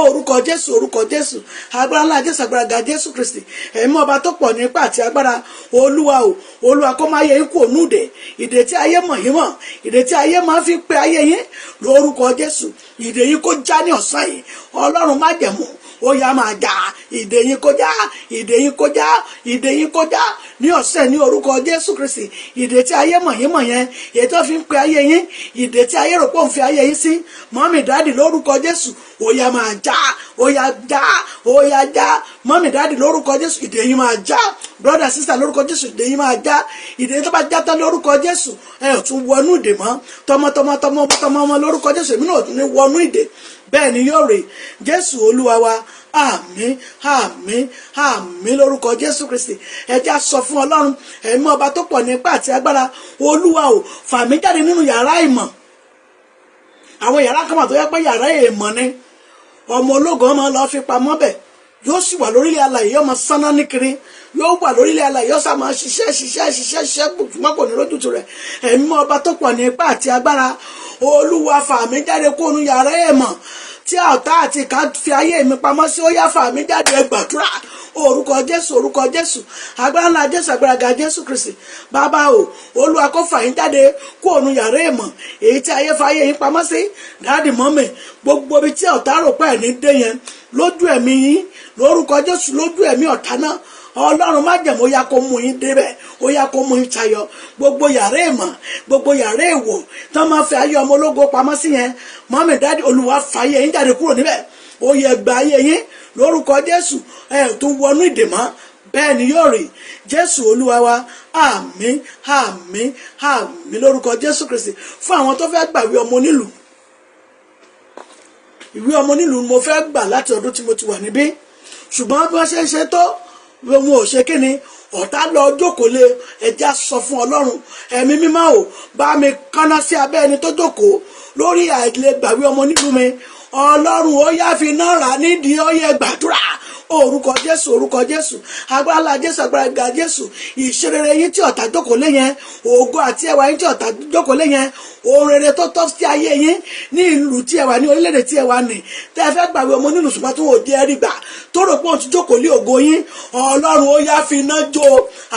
orúkọ Jésù, orúkọ Jésù, agbára ńlá Jésù, agbára ga Jésù Kristi. Ẹ̀mí ọba tó pọ̀ ní ipá àti agbára, Olúwa o, Olúwa kó máa yẹ yín kúrò nínú ìdè tí ayé mọ̀ yín mọ̀, ìdè tí ayé máa fi pé ayé yín lórúkọ Jésù. Ìdè yín kó já ní ọ̀sán yìí. Ọlọ́run má jẹ̀mú, ó yá máa já ìdè yín kó já, ìdè yín kó já, ìdè yín kó já ní ọ̀sẹ̀ ní orúkọ Jésù Kristi. Ìdè tí ayé mọ̀ yín mọ̀ yẹn, èyí tó fi ń pe ayé yín, ìdè tí ayé rò pé òun fi ayé yín sí, mọ́mí dáàdì lórúkọ Jésù, ó yá máa já, ó yá já, ó yá já. Mọ́mí dáàdì lórúkọ Jésù, ìdè yín máa já. Brother sister lórúkọ Jésù, ìdè yín máa já. Ìdè yín tó bá já tán lórúkọ Jésù, ẹ ò tún wọnú ìdè mọ́. Tọmọtọmọ lórúkọ Jésù, èmi náà ò tún ní wọnú ìdè. Bẹ́ẹ̀ ni yóò rí Jésù Olúwa wa. Àmín àmín àmín lórúkọ Jésù Kristi. Ẹ jẹ́ á sọ fún Ọlọ́run, ẹ̀mí ọba tó pọ̀ ní ipá àti agbára, Olúwa o, fà mí jáde nínú yàrá ìmọ̀. Àwọn yàrá kan wà tó yẹ pé yàrá èèmọ̀ ni, ọmọ ológun máa lọ fi pamọ́ bẹ̀, yóò sì wà lórílẹ̀ alààyè, yóò máa sáná ní kiri, yóò wà lórílẹ̀ alààyè, yóò sá máa ṣiṣẹ́ gbùgbùmọ́pọ̀ ní lójútu rẹ̀. Ẹ̀mí ọba tó pọ̀ ní ipá àti agbára, Olúwa fà mí jáde kó nu yàrá èèmọ̀ tí ọ̀tá àti ìkà fi ayé mi pamọ́ sí, ó yá fà mí jáde. Ẹ gbàdúrà orúkọ Jésù, orúkọ Jésù, agbára ńlá Jésù, agbára ga Jésù Kristi. Bàbá o, Olúwa kó fà yín jáde kó nu yàrá èèmọ̀ èyí tí ayé fa ayé yín pamọ́ sí. Dáàdì mọ́mì, gbogbo ibi tí ọ̀tá rò pé ẹ̀ ní dé yẹn lójú ẹ̀mí yín lórúkọ Jésù, lójú ẹ̀mí ọ̀tá náà, Ọlọ́run má jẹ̀mú, ó yá kó mú yín débẹ̀, ó yá kó mú yín tayọ. Gbogbo yàrá èèmọ̀, gbogbo yàrá èèwọ̀ tí wọ́n máa fi ayé ọmọ ológo pamọ́ sí yẹn, mọ́mì dáàdì, Olúwa fà ayé yín jáde kúrò níbẹ̀. Ó yẹ gba ayé yín lórúkọ Jésù, ẹ tún wọnú ìdè mọ́. Bẹ́ẹ̀ ni yóò rí Jésù Olúwa wa. Àmín àmín àmín lórúkọ Jésù Kristi. Fún àwọn tó fẹ́ gbàwé ọmọ onílùú, ìwé ọmọ onílùú mo fẹ́ gbà láti ọdún tí mo ti wà níbí, ṣùgbọ́n bí wọ́n ṣe ń ṣe tó wọn ò ṣe kíni, ọ̀tá lọ jókòó lé. Ẹ jẹ́ á sọ fún Ọlọ́run, ẹ̀mí mímọ́ o, bá mi kánná sí abẹ́ ẹni tó jókòó lórí àìlègbàwé ọmọ onílùú mi. Ọlọ́run ó yá fi náà rà nídìí, ó yẹ gbàdúrà orúkọ Jésù, orúkọ Jésù, agbára ńlá Jésù, agbára ga Jésù. Ìṣerere yín tí ọ̀tá jókòó lé yẹn, ògo àti ẹwà yín tí ọ̀tá jókòó lé yẹn, ohun rere tó tọ́ sí ayé yín ní ìlú tí ẹ wà, ní orílẹ̀-èdè tí ẹ wà ní, tẹ́ ẹ fẹ́ gbàgbé ọmọ onílùú ṣùgbọ́n tó wò di ẹrí gbà, tó rò pé òun ti jókòó lé ògo yín. Ọlọ́run ó yá fi iná jó,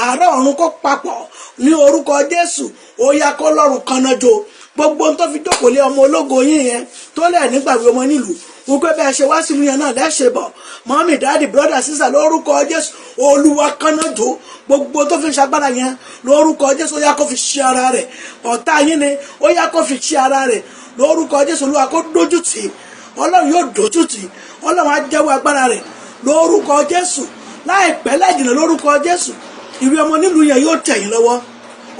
àárọ̀ ọ̀run kó papọ̀ ní orúkọ Jésù, ó yá kó lọ́run kaná jó gbogbo tó fi jókòó lé ọmọ ológo yín yẹn tó lẹ̀ nígbàgbé ọmọ nílùú. Wípé bẹ́ẹ̀ ṣe wá sílùú yẹn náà lẹ́ṣẹ̀ bọ̀, mọ́mì dáàdì brother sister lórúkọ Jésù, Olúwa kaná jó gbogbo tó fi ṣagbára yẹn lórúkọ Jésù. Ó yá kó fi ṣe ara rẹ̀, ọ̀tá yín ni, ó yá kó fi ṣe ara rẹ̀ lórúkọ Jésù. Olúwa kó dójú tì, Ọlọ́run yóò dójú tì, Ọlọ́run á jẹ́wọ́ agbára rẹ̀ lórúkọ Jésù. Láìpẹ́ láìjìnà lórúkọ Jésù, ìwé ọmọ nílùú yẹn yóò tẹ̀ yín lọ́wọ́.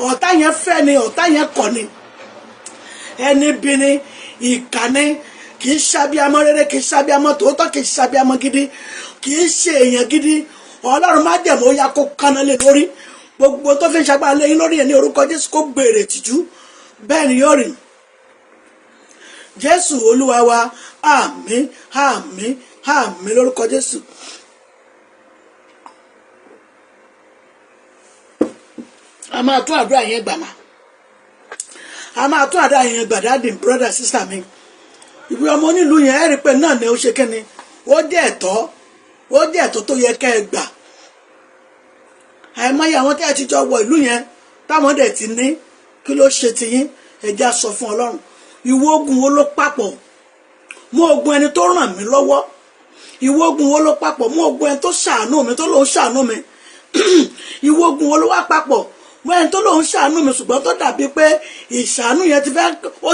ọ̀tá yẹn fẹ́ ni ọ̀tá yẹn kọ̀ ni ẹni bí ni ìkà ni kì í ṣàbíamọ rere kì í ṣàbíamọ tòótọ́ kì í ṣàbíamọ gidi kì í ṣe èèyàn gidi ọlọ́run má jẹ̀mọ́ ó yá kó kaná lé lórí gbogbo tó fi ń ṣagbára lé yín lórí ẹ̀ ní orúkọ jésù kó gbèrè tìjú bẹ́ẹ̀ ni yóò rìn jésù olúwa wa àmín àmín àmín lórúkọ jésù. a máa tún àdúrà yẹn gbà má a máa tún àdúrà yẹn gbà dáàdì brother sister mi ìwé ọmọ onílùú yẹn ẹ̀rí pé náà ni ó ṣe kẹ́ni ó jẹ́ ẹ̀tọ́ tó yẹ kẹ́ ẹ gbà àìmọye àwọn tí a ti jọ wọ ìlú yẹn táwọn dẹ̀ ti ní kí ló ṣe tiyín ẹja sọ fún ọlọ́run ìwọ ogun wo ló papọ̀ mú ogun ẹni tó ràn mí lọ́wọ́ ìwọ ogun wo ló papọ̀ mú ogun ẹni tó ṣàánú mi tó lòun ṣàánú mi ìwọ ogun wo ló wá papọ̀ mú ẹni tó lòun ṣàánú mi ṣùgbọ́n tó dàbí pé ìṣàánú yẹn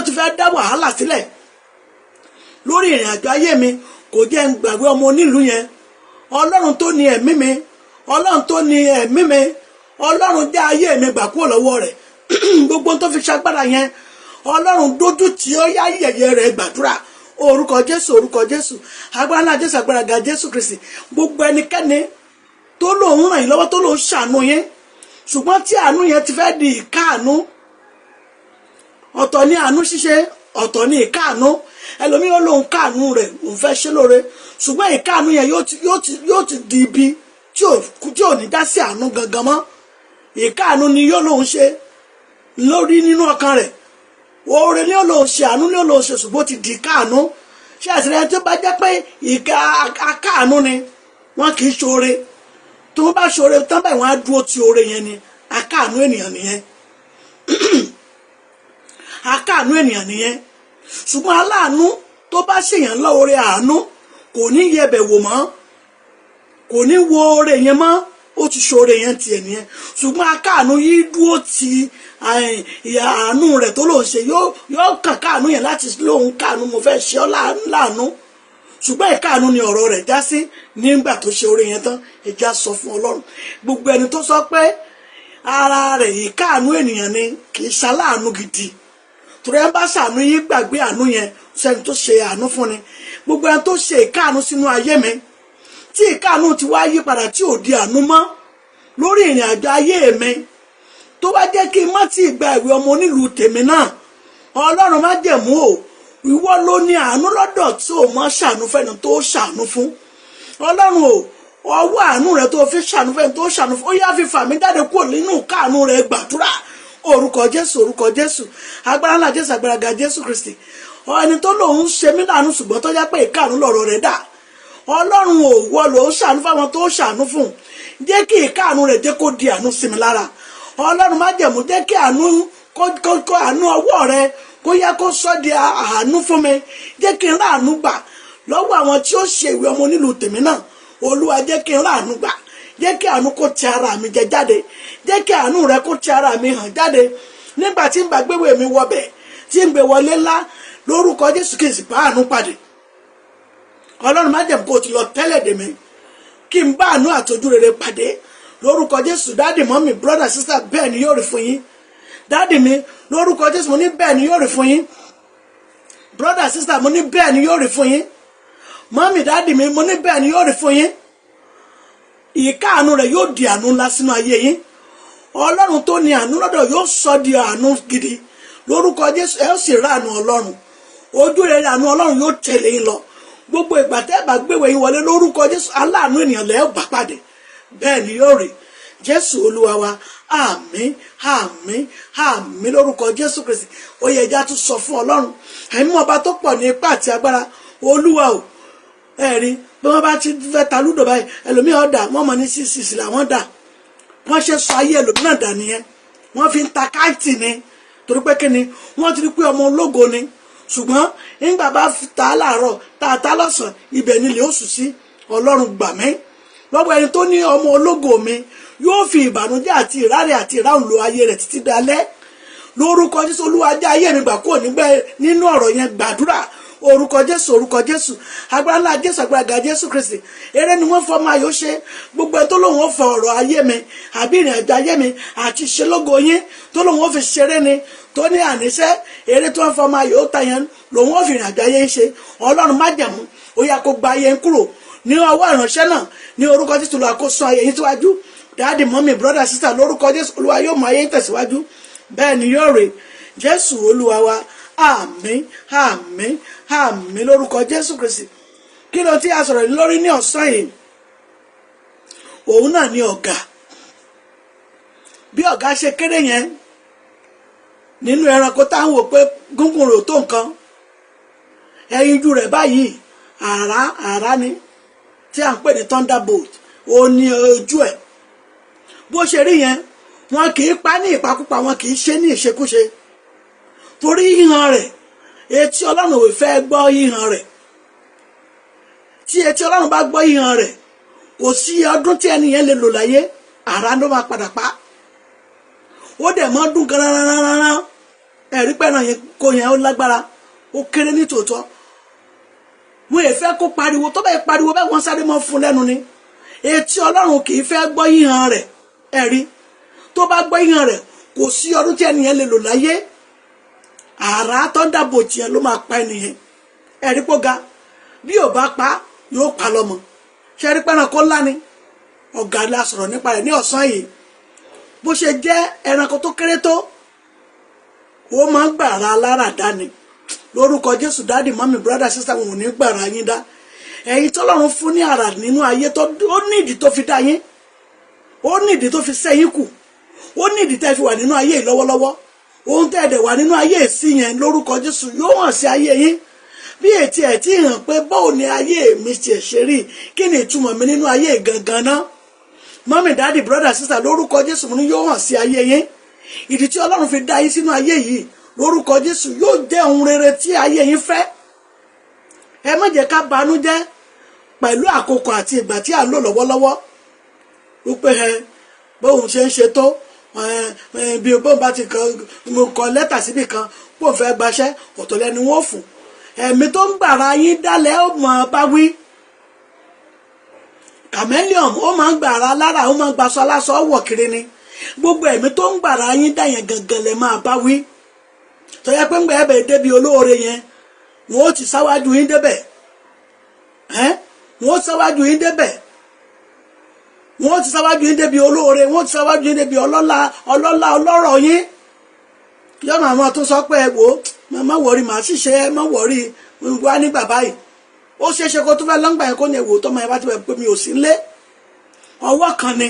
ti fẹ́ dá wàhálà sílẹ̀ lórí ìrìn àjò ayé mi kò jẹ́ ń gbàgbé ọmọ onílùú yẹn ọlọ́run tó ní ẹ̀mí mi ọlọ́run tó ní ẹ̀mí mi ọlọ́run dá ayé mi gbà kúrò lọ́wọ́ rẹ̀ gbogbo tó fi ṣagbára yẹn ọlọ́run dójú tí ó yá yẹ̀yẹ́ rẹ̀ gbàdúrà orúkọ jésù agbára náà jésù agbára ga jésù kristi gbogbo ẹnikẹ́ni tó lòun ràn yín lọ́wọ́ tó lòun ṣàánú yín ṣùgbọ́n tí àánú yẹn ti fẹ́ di ìkáàánú ọ̀tọ̀ ní àánú ṣíṣe ọ̀tọ̀ ní ìkáàánú ẹlòmíì ó lóun káàánú rẹ̀ òun fẹ́ ṣe lóore ṣùgbọ́n ìkáàánú yẹn yóò ti di ibi tí ò ní dá sí àánú gangan mọ́ ìkáàánú ni yóò lóun ṣe lórí nínú ọkàn rẹ̀ oore ni ó lóun ṣe àánú ni ó lóun ṣe ṣùgbọ́n ó ti di ìkáàánú ṣé àtìlẹ́yìn tó bá jẹ́ pé ìka akáàánú ni wọ́n kì í ṣoore tó bá ṣoore tán báyìí wọ́n á dúró ti oore yẹn ni akáàánú ènìyàn nìyẹn akáàánú ènìyàn nìyẹn ṣùgbọ́n aláàánú tó bá ṣèyàn lóore àánú kò ní yẹbẹ̀ wò mọ́ kò ní wo oore yẹn mọ́ ó ti ṣoore yẹn tiẹ̀ nìyẹn ṣùgbọ́n akáàánú yìí dúró ti àánú rẹ̀ tó lóun ṣe yóò kàn káàánú yẹn láti lóun káàánú mo fẹ́ ṣe ọ́ láàánú ṣùgbọ́n ìkáàánú ni ọ̀rọ̀ rẹ̀ já sí nígbà tó ṣe oore yẹn tán ẹja sọ fún ọlọ́run gbogbo ẹni tó sọ pé ara rẹ̀ ìkáàánú ènìyàn ni kì í ṣaláàánú gidi torí ẹ bá ṣàánú yín gbàgbé àánú yẹn sẹ́ni tó ṣe àánú fún ni gbogbo ẹni tó ṣe ìkáàánú sínú ayé mi tí ìkáàánú ti wá yí padà tí ò di àánú mọ́ lórí ìrìn àjò ayé mi tó bá jẹ́ kí n má ti gba ìwé ọmọ onílùú tèmi náà ọlọ́run má jẹ̀mú o ìwọ ló ní àánú lọ́dọ̀ tí ò mọ́ ṣàánú fẹ́ni tó ṣàánú fún ọlọ́run o ọwọ́ àánú rẹ tó fi ṣàánú fẹ́ni tó ṣàánú fún ó yá fi fà mí jáde kúrò nínú káàánú rẹ gbàdúrà orúkọ jésù agbára ńlá jésù agbára ga jésù kristi ẹni tó lòun ṣe mí láàánú ṣùgbọ́n tó jẹ́ pé ìkáàánú lọ̀rọ̀ rẹ̀ dà ọlọ́run ò wọ lòun ṣàánú fáwọn tó ṣàánú fún jẹ́ kí ìkáàánú rẹ̀ jẹ́ kó di àánú sí mi lára ọlọ́run má jẹ̀mú jẹ́ kí àánú kó àánú ọwọ́ rẹ kó yẹ kó sọ di àánú fún mi jẹ́ kí n ráàánú gbà lọ́wọ́ àwọn tí ó ṣe ìwé ọmọ onílùú tèmi náà olúwa jẹ́ kí n ráàánú gbà jẹ́ kí àánú kó ti ara mi jẹ jáde jẹ́ kí àánú rẹ kó ti ara mi hàn jáde nígbà tí n bá gbéwèé mi wọbẹ̀ tí n gbé wọlé ńlá lórúkọ jésù kì í sì bá àánú pàdé ọlọ́run má jẹ̀mú kó o ti lọ tẹ́lẹ̀ dè mí kí n bá àánú àtọ́jú rere pàdé lórúkọ jésù dáàdì mọ́mì brother sister bẹ́ẹ̀ ni yóò rí fún yín dáàdì mi lórúkọ jésù mo ní bẹ́ẹ̀ ni yóò rí fún yín brother sister mo ní bẹ́ẹ̀ ni yóò rí fún yín mọ́mì dáàdì mi mo ní bẹ́ẹ̀ ni yóò rí fún yín ìkáàánú rẹ̀ yóò di àánú ńlá sínú ayé yín ọlọ́run tó ní àánú lọ́dọ̀ yóò sọ di àánú gidi lórúkọ jésù ẹ ó sì rá àánú ọlọ́run ojú rere àánú ọlọ́run yóò tẹ̀lé yín lọ gbogbo ìgbà tẹ́ bá gbéwèé yín wọlé lórúkọ jésù aláàánú ènìyàn lẹ́ẹ̀ bá pàdé bẹ́ẹ̀ ni yóò rí jésù olúwa wa àmín àmín àmín lórúkọ jésù kristi ó yẹ ẹja tún sọ fún ọlọ́run ẹ̀mí ọba tó pọ̀ ní ipá àti agbára olúwa o ẹ̀rí bí wọ́n bá ti fẹ́ ta lúdò báyìí ẹlòmíì ọ̀dà wọ́n mọ̀ ní sísìsì làwọn dà wọ́n ṣe sọ ayé ẹlòmíì dà nìyẹn wọ́n fi ń ta káìtì ni torí pé kí ni wọ́n ti rí pé ọmọ ológo ni ṣùgbọ́n nígbà bá ta láàárọ̀ ta lọ́sàn ibẹ̀ nílé oṣù sí ọlọ́run gbà mí lọ́wọ́ ẹni tó ní ọmọ ológo mi yóò fi ìbànújẹ́ àti ìrárẹ̀ àti ìráhùn lo ayé rẹ̀ títí dalẹ́ lórúkọ jésù olúwa jẹ́ ayé mi gbà kúrò nígbẹ́ nínú ọ̀rọ̀ yẹn gbàdúrà orúkọ Jésù agbára ńlá Jésù agbára ga Jésù Kristi eré ni wọ́n fọmọ ayọ̀ ṣe gbogbo ẹ tó lóun ó fọ ọ̀rọ̀ ayé mi àbí ìrìn àjò ayé mi àti ìṣelógo yín tó lóun ó fi ṣeré ni tó ní àníṣe eré tó ń fọmọ ayọ̀ ó ta yẹn lòun ó fi ìrìn àjò ayé ń ṣe Ọlọ́run májẹ̀mú ó yá kó gba ayé ń kúrò ní ọwọ́ ìránṣẹ́ náà ní orúkọ Jésù lọ àkóso ayé yín síwájú dáàdì mọ́mì brọ́dà sísà lórúkọ Jésù Olúwa yóò mú ayé ń tẹ̀síwájú bẹ́ẹ̀ ni yóò rè Jésù Olúwa wa àmín àmín àmín lórúkọ Jésù Kristi kí ló tí a sọ̀rọ̀ lórí ní ọ̀sán yìí òun náà ni ọ̀gá bí ọ̀gá ṣe kéré yẹn nínú ẹranko táwọn wò pé gúngùn rò tó nǹkan ẹyinjú rẹ̀ báyìí àrá ni tí à ń pè ní thunderbolt ó ní ojú ẹ̀ bó ṣe rí yẹn wọn kì í pa ní ìpakúpa wọn kì í ṣe ní ìṣekúṣe torí híhan rẹ̀ etí Ọlọ́run ò fẹ́ gbọ́ híhan rẹ̀ tí etí Ọlọ́run bá gbọ́ híhan rẹ̀ kò sí ọdún tí ẹni yẹn lè lò láyé àrá ló máa padà pa ó dẹ̀ mọ́ dún gan-an ẹ̀rí pẹ́ràn yẹn kò yẹn ó lágbára ó kéré ní tòótọ́ wọn ò fẹ́ kó pariwo tó bẹ́ẹ̀ pariwo bẹ́ẹ̀ wọ́n sáré mọ́ fún lẹ́nu ni etí Ọlọ́run kì í fẹ́ gbọ́ híhan rẹ̀ ẹ̀rí tó bá gbọ́ híhan rẹ̀ kò sí ọdún tí ẹni yẹn lè lò láyé àrá thunderbolt yẹn ló máa pa ẹnìyẹn ẹ̀rí pọ̀ ga bí ò bá pa yóò pa lọ́mọ ṣe rí pẹ́ràn kó ńlá ni ọ̀gá la sọ̀rọ̀ nípa rẹ̀ ní ọ̀sán yìí bó ṣe jẹ́ ẹranko tó kéré tó ó máa ń gbàrà alára dání lórúkọ Jésù dáàdì mọ́mì brọ́dà sísá wọn ò ní gbàrà yín dá ẹ̀yin tọ́lọ́run fún ní àrà nínú ayé tó ó nídìí tó fi dá yín ó nídìí tó fi sẹ́yìn kù ó nídìí tẹ́ fi wà nínú ayé yìí lọ́wọ́lọ́wọ́ ohun tẹ́ ẹ̀dẹ̀ wà nínú ayé sí yẹn lórúkọ Jésù yóò hàn sí ayé yín bí ètí ẹ̀ tí hàn pé báwo ni ayé mi ti ṣe rí kí ni ìtumọ̀ mi nínú ayé gangan náà mọ́mì dáàdì brọ́dà sísá lórúkọ Jésù ní yóò hàn sí ayé yín ìdí tí Ọlọ́run fi dá yín sínú ayé yìí lórúkọ Jésù yóò jẹ́ ohun rere tí ayé yín fẹ́ ẹ má jẹ́ ká banújẹ́ pẹ̀lú àkókò àti ìgbà tí à ń lò lọ́wọ́lọ́wọ́ wípé bóun ṣe ń ṣe tó bí bóun bá ti kọ lẹ́tà síbì kan bóun fẹ́ gbaṣẹ́ ọ̀tọ̀ lẹ́ni wọ́n fún ẹ̀mí tó ń gbàrà yín dálẹ̀ ó mọ̀ bá wí chameleon ó máa ń gbàrà lára ó máa ń gbaṣọ aláṣọ wọ̀ kiri ni gbogbo ẹ̀mí tó ń gbàrà yín dá yẹn gangan lẹ máa bá wí tó yẹ pé ń gbà ẹ̀bẹ̀ débi olóore yẹn wọn ó ti sáwájú yín débẹ̀ wọn ó sáwájú yín débẹ̀ wọn ó ti sáwájú yín débi olóore wọn ó ti sáwájú yín débi ọlọ́lá ọlọ́rọ̀ yín yọmọ àwọn tó sọ pé wò má wọrí màá sì ṣe má wọrí wá nígbà báyìí ó ṣeéṣe kó tó fẹ́ lọ́ngbà yẹn kó ní èwò tọmọ yẹn bá ti bẹ̀ pé mi ò sí lé ọwọ́ kan ni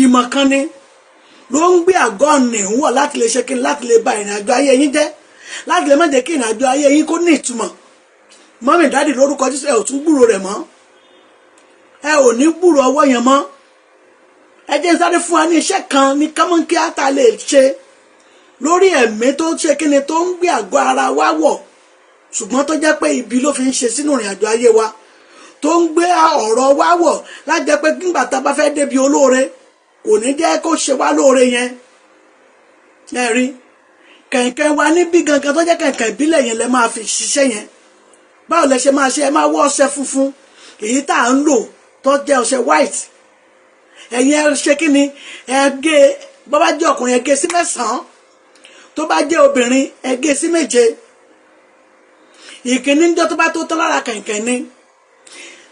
ìmọ̀ kan ni ló ń gbé àgọ́ ọ̀nì ń wọ̀ láti lè ṣe kí n láti lè ba ìrìn àjò ayé yín jẹ́ láti lè má jẹ́ kí ìrìn àjò ayé yín kó ní ìtumọ̀ mọ́mì dáàdì lórúkọ Jésù ẹ ò tún gbúrò rẹ̀ mọ́ ẹ ò ní gbúrò ọwọ́ yẹn mọ́ ẹ jẹ́ sáré fún wa ní iṣẹ́ kan ní kámọ́nkíá tá a lè ṣe lórí ẹ̀mí tó ṣe kí ni tó ń gbé àgọ́ ara wa wọ̀ ṣùgbọ́n tó jẹ́ pé ibi ló fi ń ṣe sínú ìrìn àjò ayé wa tó ń gbé ọ̀rọ̀ wa wọ̀ láti jẹ́ pé nígbà tá a bá fẹ́ débi olóore kò ní jẹ́ kó ṣe wá lóore yẹn ẹ rí kẹ̀kẹ́ wa níbí gangan tó jẹ́ kẹ̀kẹ́ ìbílẹ̀ yẹn lẹ máa fi ṣiṣẹ́ yẹn báwo lẹ ṣe máa ṣe ẹ máa wọ́ ọṣẹ funfun èyí tá à ń lò tó jẹ́ ọṣẹ white ẹ̀yin ẹ ṣe kí ni ẹ gé bó bá jẹ́ ọkùnrin ẹ gé sí 9 tó bá jẹ́ obìnrin ẹ gé sí 7 ìkíní níjọ́ tó bá tó tán lára kẹ̀kẹ́ ni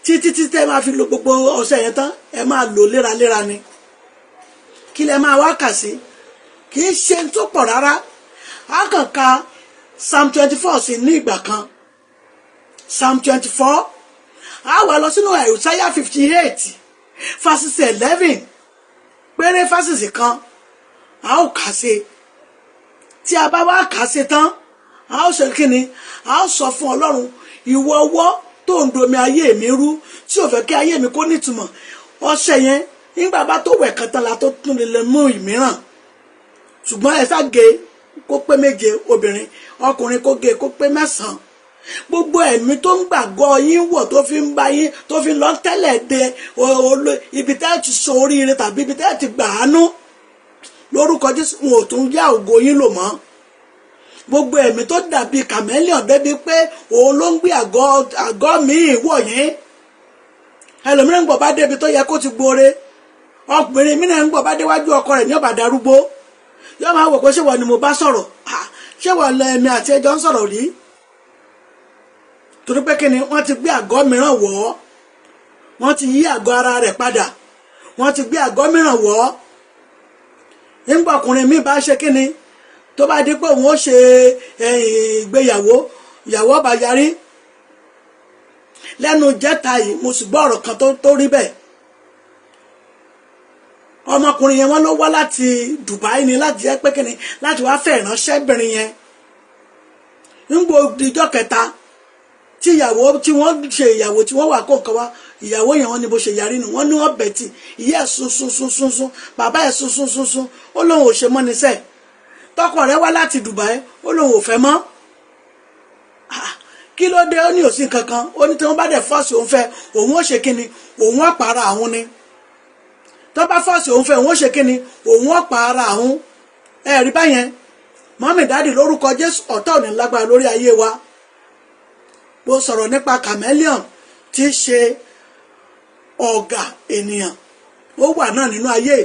títí tẹ́ máa fi lo gbogbo ọṣẹ yẹn tán ẹ máa lò léraléra ni kí lẹ máa wá kà sí kì í ṣe tó pọ̀ rárá a kàn ka Psalm 24 sí ní ìgbà kan Psalm 24 a wà lọ sínú Isaiah 58 verses 11 péré verses kan a ó kà sí tí a bá wá kà sí tán a ó ṣe kí ni a ó sọ fún Ọlọ́run ìwọ ọwọ́ tó ń domi ayé mi rú tí ò fẹ́ kí ayé mi kó nítumọ̀ ọṣẹ yẹn nígbà bá tó wẹ̀ kan tán la tó tún lè mú ìmíràn ṣùgbọ́n ẹ ṣá gé kó pé 7 obìnrin ọkùnrin kó gé kó pé 9 gbogbo ẹ̀mí tó ń gbàgbọ́ yín wọ̀ tó fi ń bá yín tó fi lọ tẹ́lẹ̀ dé ibi tẹ́ ti so oríire tàbí ibi tẹ́ ti gbàánú lórúkọ Jésù wọn ò tún yá ògo yín lò mọ́ gbogbo ẹ̀mí tó dàbí chameleon débi pé òun ló ń gbé àgọ́ míì wọ̀ yín. Ẹlòmíràn ń gbọ́ bá débi tó yẹ kó ti gbóore, ọkùnrin mìíràn ń gbọ́ bá déwájú ọkọ rẹ̀ ní ọ̀bà darúgbó, yóò máa wò pé ṣé wọ́n ni mo bá sọ̀rọ̀, ṣé wọ́n lọ ẹ̀mí àti ẹjọ́ ń sọ̀rọ̀ rí, torí pé kí ni wọ́n ti gbé àgọ́ mìíràn wọ̀ ọ́, wọ́n ti yí àgọ́ ara rẹ̀ padà, wọ́n ti gbé àgọ́ mìíràn wọ̀ ọ́. nígbà ọkùnrin mi bá ṣe kí ni tó bá di pé òun ó ṣe ìgbéyàwó, ìyàwó ọba yarí. Lẹ́nu jẹ́ta yìí mo sì gbọ́ ọ̀rọ̀ kan tó rí bẹ́ẹ̀. Ọmọkùnrin yẹn wọ́n ló wá láti Dubai ni láti jẹ́ pé kí ni láti wá fẹ́ ìránṣẹ́bìnrin yẹn. nígbà ìjọ́ kẹta tí wọ́n ṣe ìyàwó tí wọ́n wà kó nǹkan wá, ìyàwó yẹn wọ́n ní bó ṣe yarí nù, wọ́n ní wọ́n bẹ̀ tì, ìyá ẹ̀ sunsun, bàbá ẹ̀ sunsun, ó lóun ò ṣe mọ́ níṣẹ́. Tọkọ rẹ̀ wá láti Dubai, ó lóun ò fẹ́ mọ́. Kí ló dé? Ó ní òsín kankan, ó ní tí wọ́n bá dẹ̀ fọ́ọ̀sì òun fẹ́, òun ó ṣe kíni, òun ó para àwọn ni. Tó bá fọ́ọ̀sì òun fẹ́, òun ó ṣe kíni, òun ó para àwọn. Ẹ rí báyẹn, mọ́mì dáàdì lórúkọ Jésù, ọ̀tá ò ní lágbára lórí ayé wa. Mo sọ̀rọ̀ nípa chameleon tí í ṣe ọ̀gá ènìyàn, ó wà náà nínú ayé.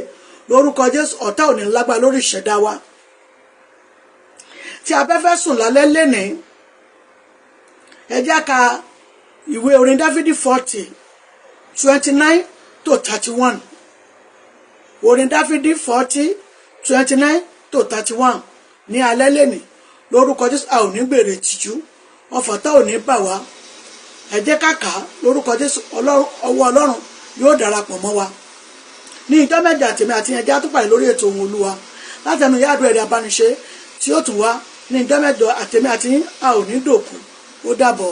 Lórúkọ Jésù, ọ̀tá ò ní lágbára lórí ìṣẹ̀dá wa. Tí a fẹ́ sùn lálẹ́ lénìí, ẹ jẹ́ ká ìwé orin Dáfídì 40:29-31. Orin Dáfídì 40:29-31 ní alẹ́ lénìí. Lórúkọ Jésù, a ò ní gbèrè tìjú, ọfà tá ò ní bà wá. Ẹ jẹ́ ká kà á lórúkọ Jésù. Ọwọ́ Ọlọ́run yóò darapọ̀ mọ́ wa. Ní ìjọ mẹ́jọ àtẹ̀mí àti ẹjẹ́ àtúpàdé lórí ètò Ohun Olúwa látẹnu ìyá Adura Eriabanise tí ó tún wá ní ìjọ mẹ́jọ àtẹ̀mí àti a ò ní dòkú. Ó dàbọ̀.